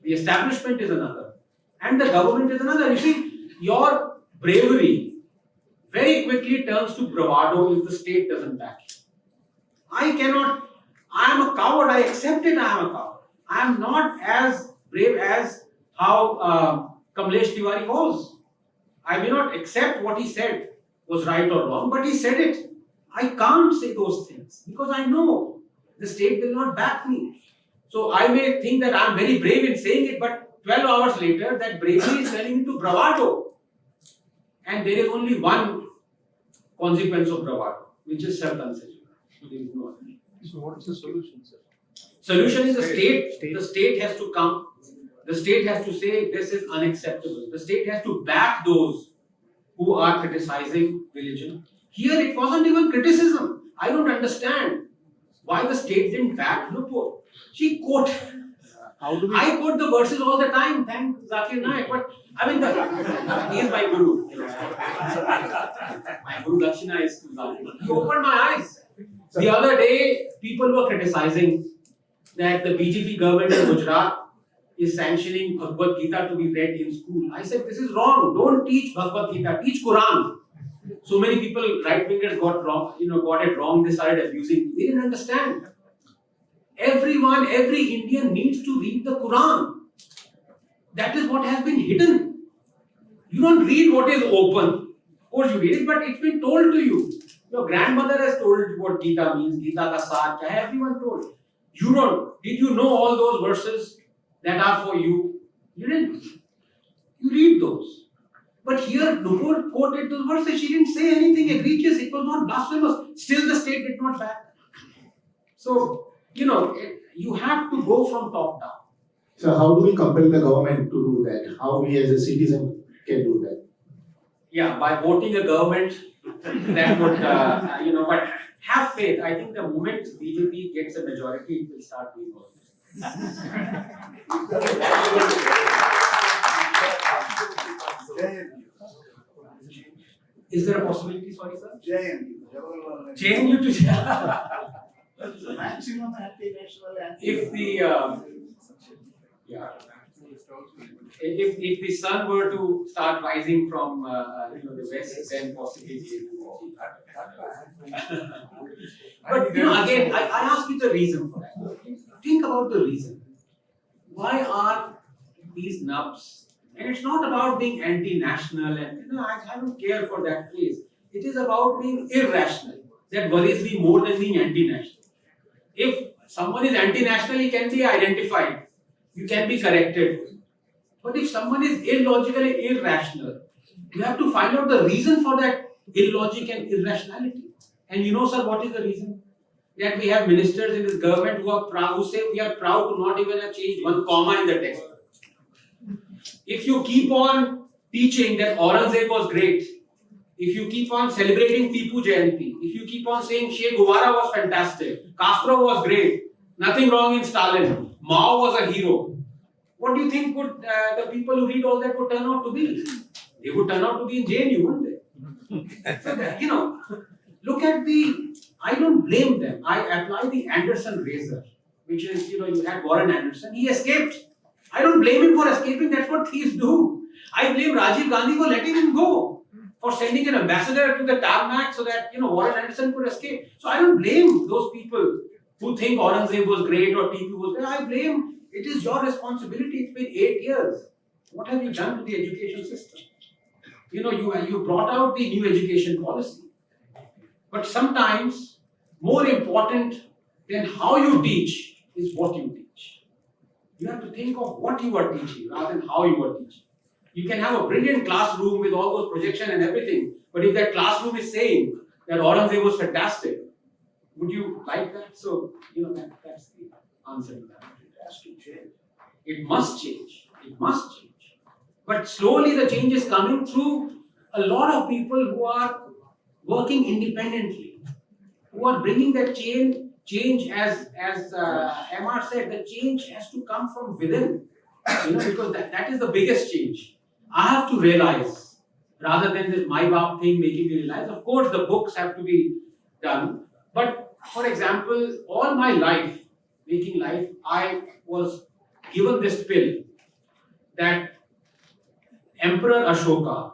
The establishment is another. And the government is another. You see, your bravery very quickly turns to bravado if the state doesn't back you. I am a coward. I accept it. I am a coward. I am not as brave as how Kamlesh Tiwari was. I may not accept what he said was right or wrong, but he said it. I can't say those things because I know the state will not back me. So I may think that I am very brave in saying it, but 12 hours later, that bravery is turning into bravado. And there is only one consequence of bravado, which is self-censorship. There is no other. So what is the solution, sir? Solution is the state. The state has to come. The state has to say this is unacceptable. The state has to back those who are criticizing religion. Here it wasn't even criticism. I don't understand why the state didn't back Nupur. She quoted. How do we? I quote the verses all the time. Thank Zakir Naik. But I mean, he is my guru. My guru Dakshina is to Zakir. He opened my eyes. The other day, people were criticizing that the BJP government in Gujarat is sanctioning Bhagavad Gita to be read in school. I said, this is wrong. Don't teach Bhagavad Gita. Teach Quran. So many people, right-wingers, got it wrong. They started abusing. They didn't understand. Everyone, every Indian needs to read the Quran. That is what has been hidden. You don't read what is open. Of course you read it, but it's been told to you. Your grandmother has told what Gita means. Gita ka saath kya hai? Everyone told. You don't. Did you know all those verses that are for you? You didn't. You read those. But here, Nupur quoted those verses. She didn't say anything egregious. It was not blasphemous. Still, the state did not back. So, you have to go from top down. So how do we compel the government to do that? How we as a citizen can do that? Yeah, by voting a government that would, but have faith. I think the moment BJP gets a majority, it will start doing all this. Is there a possibility, sorry sir? JNU to Maximum anti-national, if the if the sun were to start rising from the west, then possibly but again, I ask you the reason for that. Think about the reason. Why are these nubs? And it's not about being anti-national, and I don't care for that phrase. It is about being irrational. That worries me more than being anti-national. If someone is anti-national, he can be identified. You can be corrected. But if someone is illogically irrational, you have to find out the reason for that illogic and irrationality. And you know, sir, what is the reason? That we have ministers in this government who are proud, who say we are proud to not even have changed one comma in the text. If you keep on teaching that Aurangzeb was great, if you keep on celebrating Tipu Jayanti, if you keep on saying Che Guevara was fantastic, Castro was great, nothing wrong in Stalin, Mao was a hero, what do you think would the people who read all that would turn out to be? They would turn out to be in JNU, wouldn't they? So that, look at I don't blame them. I apply the Anderson razor, which is, you had Warren Anderson, he escaped. I don't blame him for escaping, that's what thieves do. I blame Rajiv Gandhi for letting him go, for sending an ambassador to the tarmac so that, Warren Anderson could escape. So I don't blame those people who think Aurangzeb was great or Tipu was great. I blame, it is your responsibility. It's been 8 years. What have you done to the education system? You brought out the new education policy. But sometimes, more important than how you teach is what you teach. You have to think of what you are teaching rather than how you are teaching. You can have a brilliant classroom with all those projections and everything, but if that classroom is saying that Aurangzeb was fantastic, would you like that? So, that's the answer to that. It has to change. It must change. It must change. But slowly the change is coming through a lot of people who are working independently, who are bringing that change as MR said, the change has to come from within, because that is the biggest change. I have to realize, rather than this my bab thing making me realize. Of course, the books have to be done, but for example, all my life, waking life, I was given this pill that Emperor Ashoka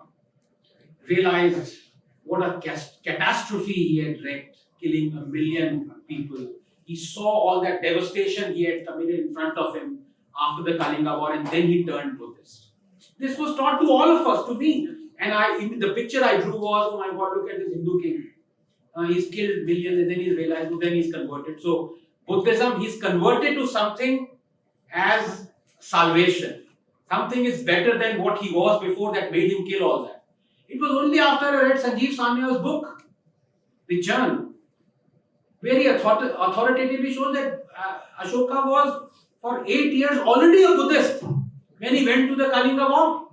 realized what a catastrophe he had wreaked, killing 1 million people. He saw all that devastation he had committed in front of him after the Kalinga War, and then he turned Buddhist. This was taught to all of us, to me. And the picture I drew was, oh my God, look at this Hindu king. He's killed millions, and then he's realized, then he's converted. So Buddhism, he's converted to something as salvation. Something is better than what he was before that made him kill all that. It was only after I read Sanjeev Sanyal's book, The Churn, where he authoritatively shows that Ashoka was for 8 years already a Buddhist when he went to the Kalinga War.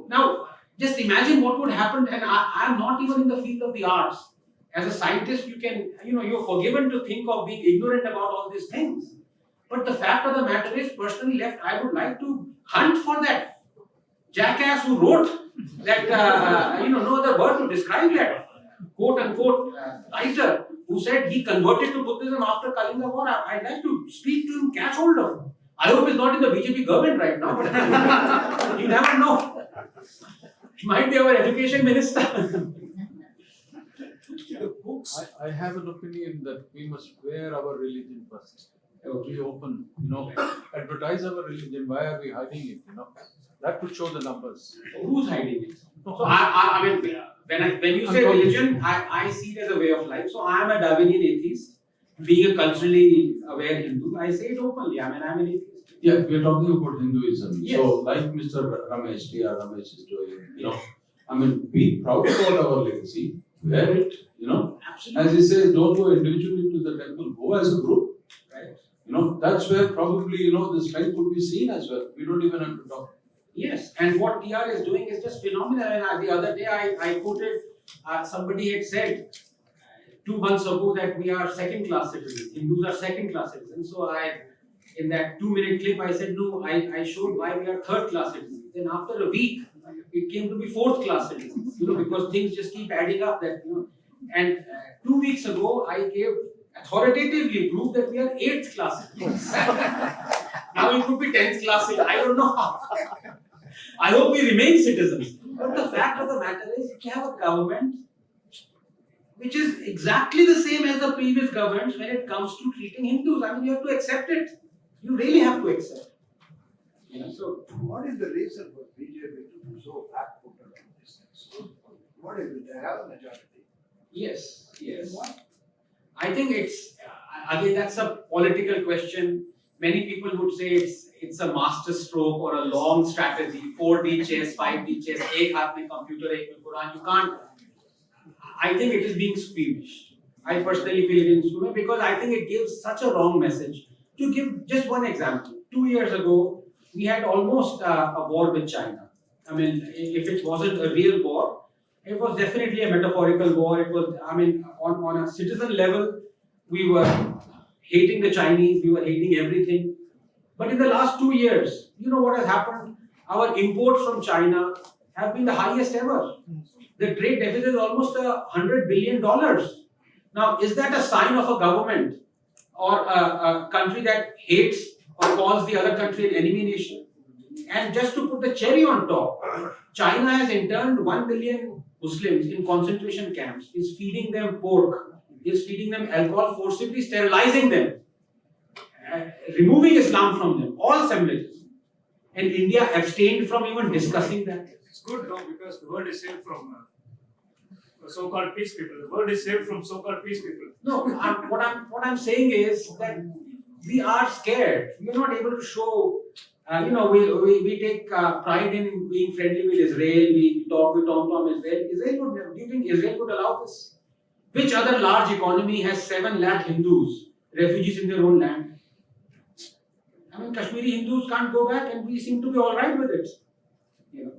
Now, just imagine what would happen, and I am not even in the field of the arts. As a scientist, you're forgiven to think of being ignorant about all these things. But the fact of the matter is, personally left, I would like to hunt for that jackass who wrote that, no other word to describe that, quote unquote, writer who said he converted to Buddhism after Kalinga War. I'd like to speak to him, catch hold of him. I hope he's not in the BJP government right now, but you never know. He might be our education minister. I have an opinion that we must wear our religion first. Be open, advertise our religion. Why are we hiding it? That would show the numbers. Who's hiding it? So I mean, when you say religion, I see it as a way of life. So I am a Darwinian atheist, being a culturally aware Hindu. I say it openly. I mean, I'm an atheist. Yeah, we're talking about Hinduism. Yes. So, like Mr. Ramesh, T.R. Ramesh is doing, be proud about our legacy, wear it, Absolutely. As he says, don't go individually to the temple, go as a group. Right. That's where probably, the strength would be seen as well. We don't even have to talk. Yes, and what TR is doing is just phenomenal. And the other day I quoted, somebody had said 2 months ago that we are second-class citizens. Hindus are second-class citizens. So in that 2-minute clip, I said, no, I showed why we are third-class citizens. Then after a week, it came to be fourth-class citizens, because things just keep adding up. And 2 weeks ago, I gave authoritatively proof that we are 8th-class citizens. Now it could be 10th-class citizens. I don't know how. I hope we remain citizens. But the fact of the matter is, we have a government which is exactly the same as the previous governments when it comes to treating Hindus. I mean, you have to accept it. You really have to accept it. So, What is the reason for BJP to be so backfooted on this thing? What is it? They have a majority. yes. I think it's, again, that's a political question. many people would say it's a master stroke or a long strategy, 4D chess, 5D chess, एक हाथ में computer, एक में Quran. You can't. I think it is being squeamish. I personally feel it is squeamish because I think it gives such a wrong message. To give just one example, 2 years ago, we had almost a war with China. I mean, if it wasn't a real war, it was definitely a metaphorical war. It was, I mean, on a citizen level, we were hating the Chinese, we were hating everything. But in the last 2 years, you know what has happened? Our imports from China have been the highest ever. The trade deficit is almost $100 billion. Now, is that a sign of a government or a country that hates or calls the other country an enemy nation? And just to put the cherry on top, China has interned 1 million Muslims in concentration camps, is feeding them pork, is feeding them alcohol, forcibly sterilizing them, removing Islam from them, all assemblages. And India abstained from even discussing that. It's good, no, because the world is saved from so-called peace people. The world is saved from so-called peace people. No, what I'm saying is that we are scared. We are not able to show. We take pride in being friendly with Israel. We talk with Tom Israel. Do you think Israel would allow this? Which other large economy has 7 lakh Hindus, refugees in their own land? I mean, Kashmiri Hindus can't go back, and we seem to be all right with it. You know,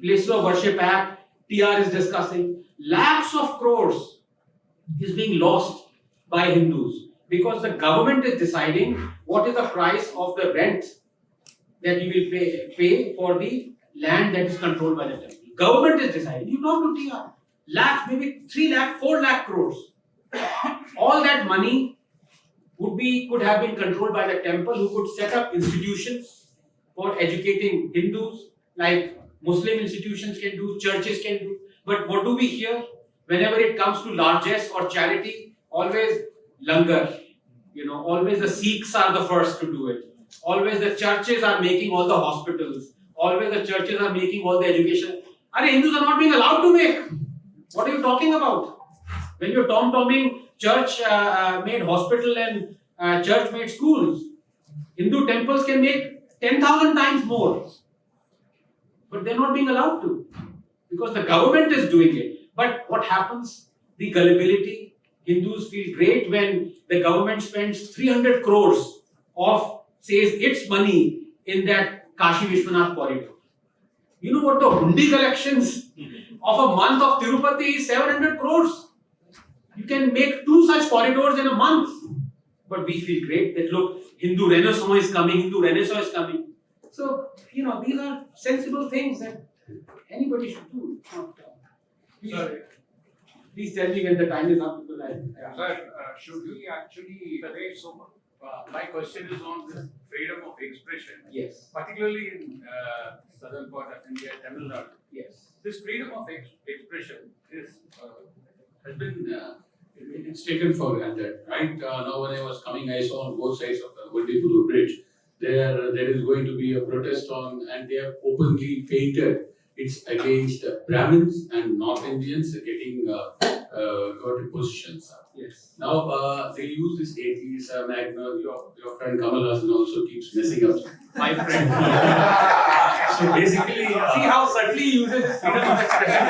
Places of Worship Act, TR is discussing. Lakhs of crores is being lost by Hindus because the government is deciding what is the price of the rent that you will pay for the land that is controlled by the temple. Government is deciding. You talk to TR. Lakhs, maybe 3 lakh, 4 lakh crores. All that money could have been controlled by the temple, who could set up institutions for educating Hindus, like Muslim institutions can do, churches can do. But what do we hear? Whenever it comes to largesse or charity, always langar. Always the Sikhs are the first to do it. Always the churches are making all the hospitals. Always the churches are making all the education. Hindus are not being allowed to make. What are you talking about? When you're tom-tomming church-made hospital and church-made schools, Hindu temples can make 10,000 times more. But they're not being allowed to because the government is doing it. But what happens? The gullibility. Hindus feel great when the government spends 300 crores says its money in that Kashi Vishwanath corridor. You know what the hundi collections of a month of Tirupati is? 700 crores. You can make 2 such corridors in a month. But we feel great that look, Hindu Renaissance is coming. So, these are sensible things that anybody should do. Please tell me when the time is up. Sir, should we actually wait so much? My question is on this freedom of expression. Yes. Particularly in southern part of India, Tamil Nadu. Yes. This freedom of expression has been it's taken for granted. Right now, when I was coming, I saw on both sides of the Ghats bridge, there is going to be a protest and they have openly painted it's against Brahmins and North Indians getting got positions. Yes. Now they use this atheism, your friend Kamal Hassan also keeps messing up. My friend. So basically, See how subtly he uses his freedom of expression.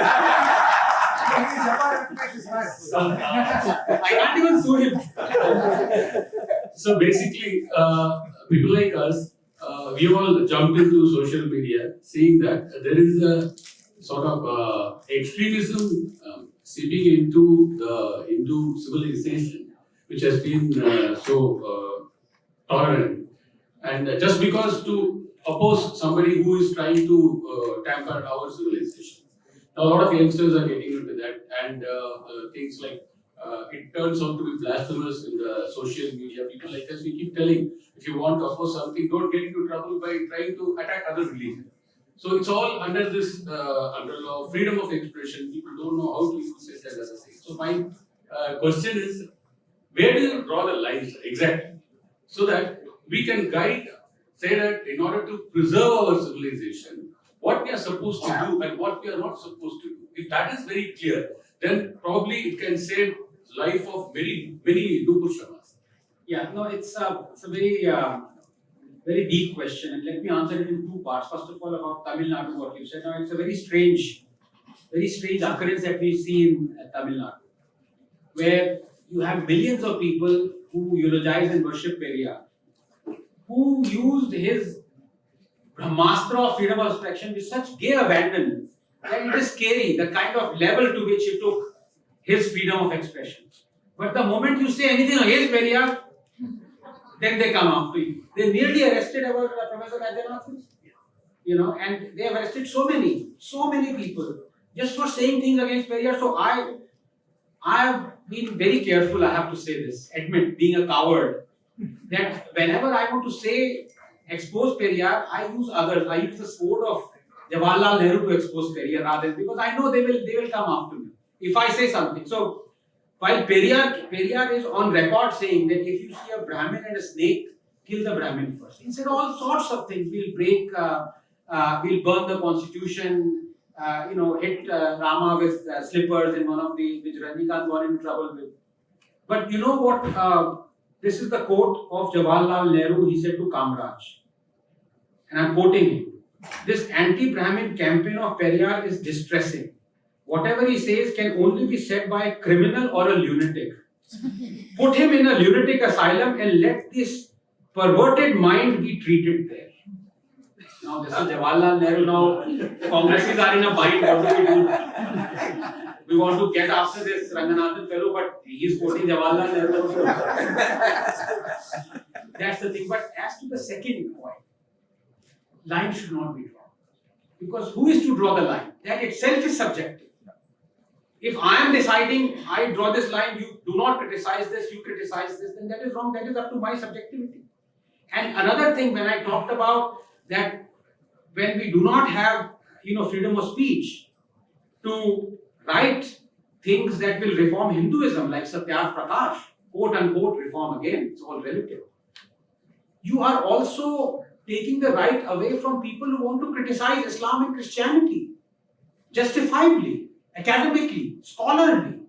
I can't even sue him. So basically, people like us, we all jumped into social media, seeing that there is a sort of extremism seeping into the Hindu civilization, which has been so tolerant, and just because to oppose somebody who is trying to tamper our civilization. Now, a lot of youngsters are getting into that, and things like it turns out to be blasphemous in the social media. People like us, we keep telling, if you want to oppose something, don't get into trouble by trying to attack other religions. So it's all under this umbrella of freedom of expression. People don't know how to use it and other things. So my question is, where do you draw the lines exactly, so that we can guide, say that in order to preserve our civilization, what we are supposed to do and what we are not supposed to do. If that is very clear, then probably it can save life of many Hindu Purshamas. Yeah, no, it's a very deep question, and let me answer it in two parts. First of all, about Tamil Nadu, what you said. Now, it's a very strange occurrence that we see in Tamil Nadu, where you have millions of people who eulogize and worship Periyar, who used his Brahmastra of freedom of expression with such gay abandon that it is scary the kind of level to which he took his freedom of expression. But the moment you say anything against Periyar, then they come after you. They nearly arrested our Professor Ranganathan, and they have arrested so many people just for saying things against Periyar. So I have been very careful, I have to say this, admit being a coward, that whenever I want to expose Periyar, I use others. I use the sword of Jawaharlal Nehru to expose Periyar rather, because I know they will come after me if I say something. So while Periyar is on record saying that if you see a Brahmin and a snake, kill the Brahmin first. He said all sorts of things. We'll burn the constitution, hit Rama with slippers in one of which Rajnikant got into trouble with. But you know what? This is the quote of Jawaharlal Nehru. He said to Kamraj, and I'm quoting him: "This anti-Brahmin campaign of Periyar is distressing. Whatever he says can only be said by a criminal or a lunatic. Put him in a lunatic asylum and let this perverted mind be treated there." Now this is Jawaharlal Nehru. Now Congresses are in a bind. What do we do? We want to get after this Ranganathan fellow, but he is quoting Jawaharlal Nehru. That's the thing. But as to the second point, line should not be drawn. Because who is to draw the line? That itself is subjective. If I am deciding, I draw this line, you do not criticize this, you criticize this, then that is wrong. That is up to my subjectivity. And another thing, when I talked about that, when we do not have, freedom of speech to write things that will reform Hinduism, like Satyar Prakash, quote unquote, reform again, it's all relative. You are also taking the right away from people who want to criticize Islam and Christianity justifiably, academically, scholarly.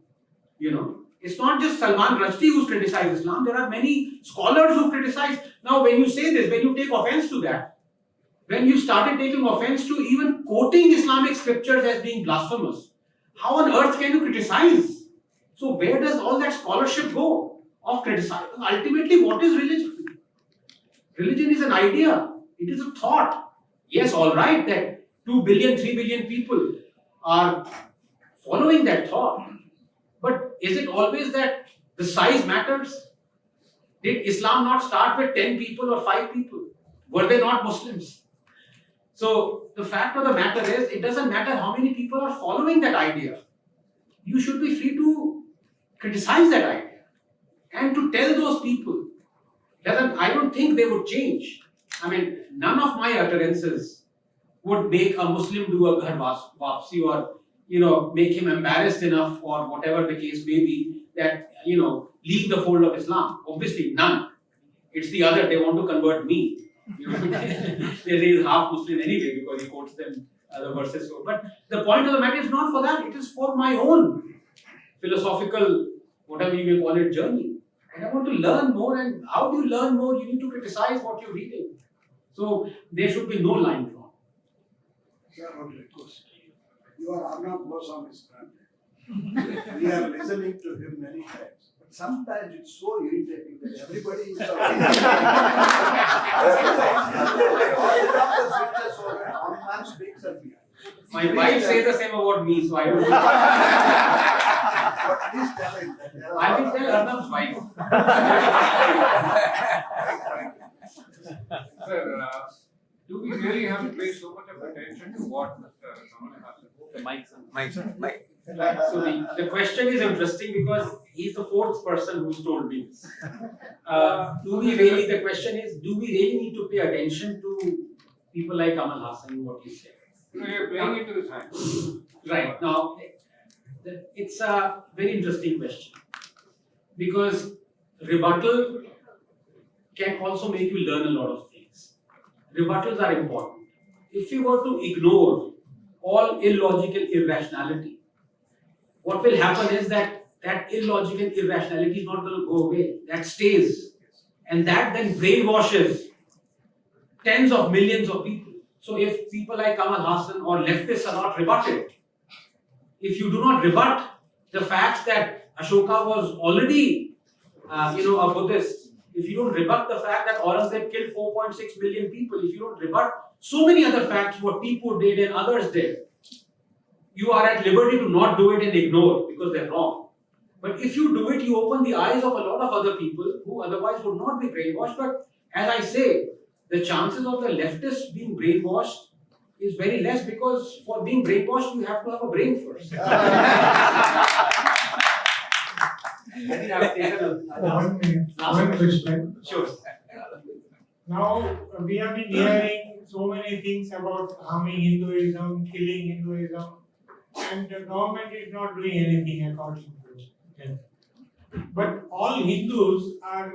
It's not just Salman Rushdie who's criticized Islam. There are many scholars who criticize. Now, when you say this, when you take offense to that, when you started taking offense to even quoting Islamic scriptures as being blasphemous, how on earth can you criticize? So where does all that scholarship go of criticizing? Ultimately, what is religion? Religion is an idea. It is a thought. Yes, all right, that 2 billion, 3 billion people are following that thought. But is it always that the size matters? Did Islam not start with 10 people or 5 people? Were they not Muslims? So the fact of the matter is, it doesn't matter how many people are following that idea. You should be free to criticize that idea and to tell those people. I don't think they would change. I mean, none of my utterances would make a Muslim do a ghar wapsi or make him embarrassed enough or whatever the case may be that leave the fold of Islam. Obviously, none. It's the other. They want to convert me. They say he's half Muslim anyway because he quotes them the verses. But the point of the matter is not for that. It is for my own philosophical, whatever you may call it, journey. And I want to learn more. And how do you learn more? You need to criticize what you're reading. So there should be no line drawn. Sir, one request. Your Arnab goes on his brand. We are listening to him many times. But sometimes it's so irritating that everybody is one man speaks at me. My wife says the same about me, so I don't know. But please tell him that there are I will tell Arnab's wife. Sir, do we really have to pay so much of attention to what Mr. Raman has said? The mic. So the question is interesting because he's the fourth person who's told me this. The question is, do we really need to pay attention to people like Kamal Hassan, what he said? No, you're playing into his hands. Right. Now, it's a very interesting question because rebuttal can also make you learn a lot of things. Rebuttals are important. If you were to ignore all illogical irrationality, what will happen is that illogical irrationality is not going to go away. That stays. And that then brainwashes tens of millions of people. So if people like Kamal Hassan or leftists are not rebutted, if you do not rebut the facts that Ashoka was already, a Buddhist, if you don't rebut the fact that Aurangzeb killed 4.6 million people, if you don't rebut so many other facts, what Tipu did and others did, you are at liberty to not do it and ignore because they're wrong. But if you do it, you open the eyes of a lot of other people who otherwise would not be brainwashed. But as I say, the chances of the leftists being brainwashed is very less because for being brainwashed, you have to have a brain first. I think I've taken One question. Sure. Now, we have been hearing so many things about harming Hinduism, killing Hinduism, and the government is not doing anything according to it. But all Hindus are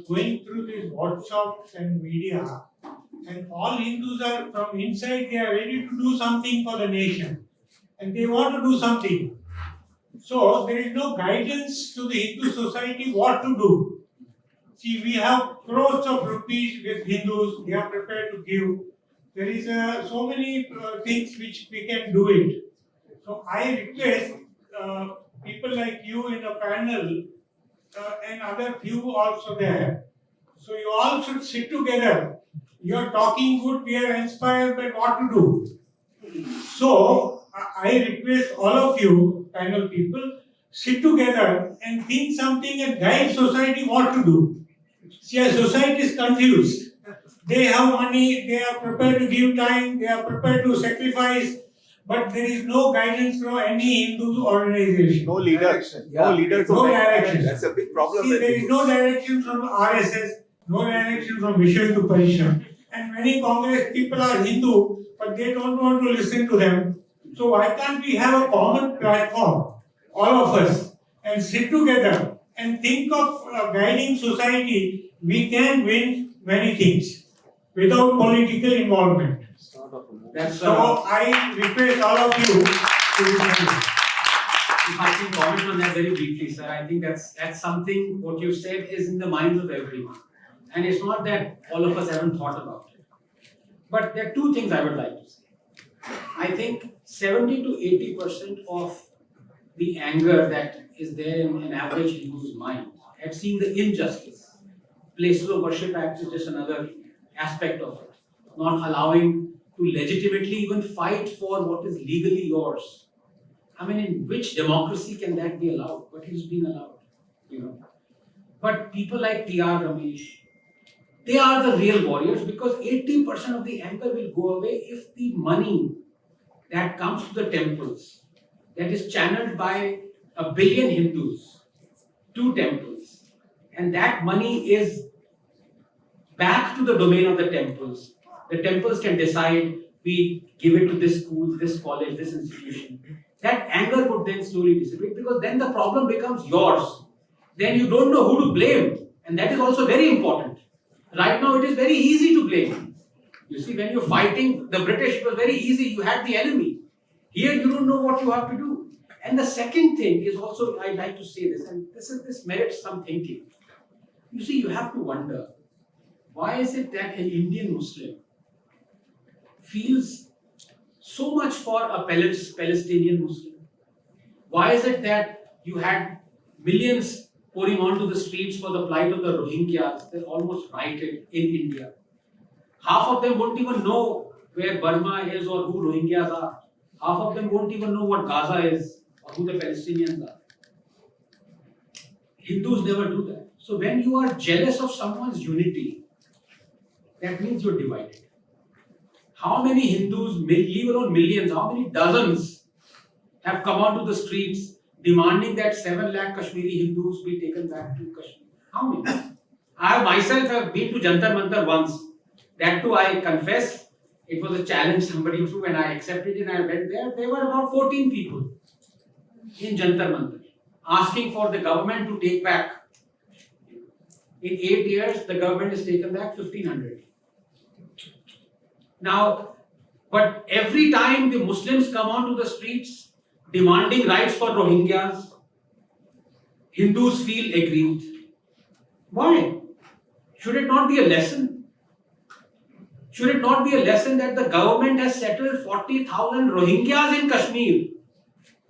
going through these workshops and media, and all Hindus are from inside, they are ready to do something for the nation, and they want to do something. So there is no guidance to the Hindu society what to do. See, we have crores of rupees with Hindus, they are prepared to give. There is so many things which we can do it. So I request people like you in the panel and other few also there. So you all should sit together. You are talking good, we are inspired by what to do. So I request all of you, panel people, sit together and think something and guide society what to do. See, our society is confused. They have money, they are prepared to give time, they are prepared to sacrifice, but there is no guidance from any Hindu organization. No leader. No leader to No guide. direction. That's a big problem. See, there is no direction from RSS, no direction from Vishwa to Parishad. And many Congress people are Hindu, but they don't want to listen to them. So why can't we have a common platform, all of us, and sit together and think of guiding society? We can win many things without political involvement. So I request all of you to listen. If I can comment on that very briefly, sir, I think that's something what you said is in the minds of everyone. And it's not that all of us haven't thought about it. But there are two things I would like to say. I think 70 to 80% of the anger that is there in an average Hindu's mind at seeing the injustice. Places of Worship Act is just another aspect of it. Not allowing to legitimately even fight for what is legally yours. I mean, in which democracy can that be allowed? But it is being allowed, But people like T.R. Ramesh, they are the real warriors because 80% of the anger will go away if the money that comes to the temples, that is channeled by 1 billion Hindus to temples, and that money is back to the domain of the temples. The temples can decide, we give it to this school, this college, this institution. That anger would then slowly dissipate because then the problem becomes yours. Then you don't know who to blame, and that is also very important. Right now it is very easy to blame. You see, when you're fighting the British, it was very easy, you had the enemy. Here you don't know what you have to do. And the second thing is also, I like to say this, and this merits some thinking. You see, you have to wonder, why is it that an Indian Muslim feels so much for a Palestinian Muslim? Why is it that you had millions pouring onto the streets for the plight of the Rohingyas? They're almost righted in India. Half of them won't even know where Burma is or who Rohingyas are. Half of them won't even know what Gaza is or who the Palestinians are. Hindus never do that. So when you are jealous of someone's unity, that means you're divided. How many Hindus, leave alone millions, how many dozens have come onto the streets demanding that 7 lakh Kashmiri Hindus be taken back to Kashmir? How many? I myself have been to Jantar Mantar once. That too, I confess, it was a challenge somebody threw and I accepted it and I went there. There were about 14 people in Jantar Mantar asking for the government to take back. In 8 years, the government has taken back 1,500. Now, but every time the Muslims come onto the streets demanding rights for Rohingyas, Hindus feel aggrieved. Why? Should it not be a lesson? Should it not be a lesson that the government has settled 40,000 Rohingyas in Kashmir,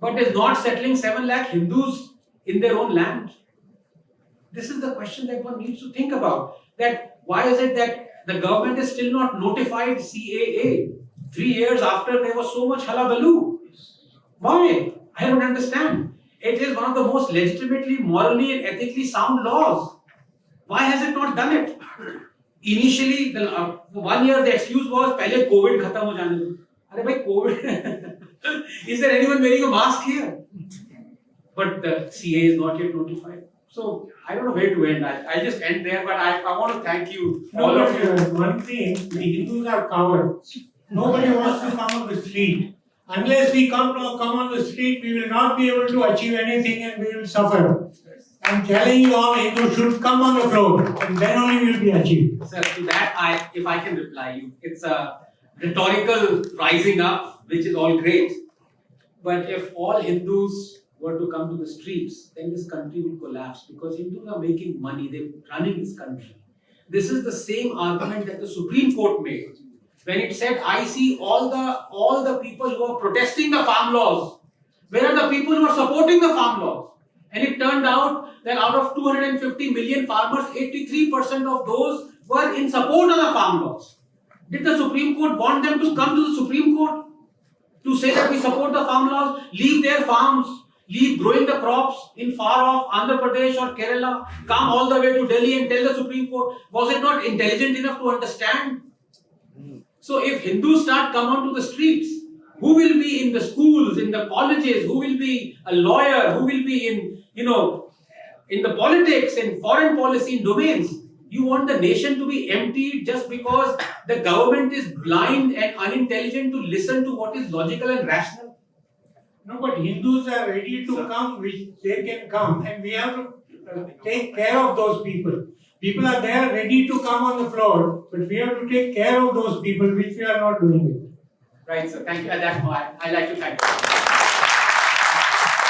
but is not settling 7 lakh Hindus in their own land? This is the question that one needs to think about. That why is it that the government is still not notified CAA 3 years after there was so much hullabaloo? Why? I don't understand. It is one of the most legitimately, morally and ethically sound laws. Why has it not done it? Initially, the 1 year the excuse was पहले COVID खत्म हो जाने दो. अरे भाई COVID. Is there anyone wearing a mask here? But the CA is not yet notified. So I don't know where to end. I'll just end there. But I want to thank you all No, of you. but one thing, the Hindus are cowards. Nobody wants to come on the street. Unless we come on the street, we will not be able to achieve anything and we will suffer. I'm telling you, all Hindus should come on the floor and then only we will be achieved. Sir, to that, if I can reply you, it's a rhetorical rising up, which is all great. But if all Hindus were to come to the streets, then this country will collapse because Hindus are making money, they're running this country. This is the same argument that the Supreme Court made when it said, I see all the people who are protesting the farm laws. Where are the people who are supporting the farm laws? And it turned out that out of 250 million farmers, 83% of those were in support of the farm laws. Did the Supreme Court want them to come to the Supreme Court to say that we support the farm laws, leave their farms, leave growing the crops in far off Andhra Pradesh or Kerala, come all the way to Delhi and tell the Supreme Court? Was it not intelligent enough to understand? So if Hindus start come onto the streets, who will be in the schools, in the colleges, who will be a lawyer, who will be in, in the politics and foreign policy domains? You want the nation to be emptied just because the government is blind and unintelligent to listen to what is logical and rational? No, but Hindus are ready to come, which they can come, and we have to take care of those people. People are there ready to come on the floor, but we have to take care of those people, which we are not doing it. Right, sir. Thank you. At that point, I'd like to thank you.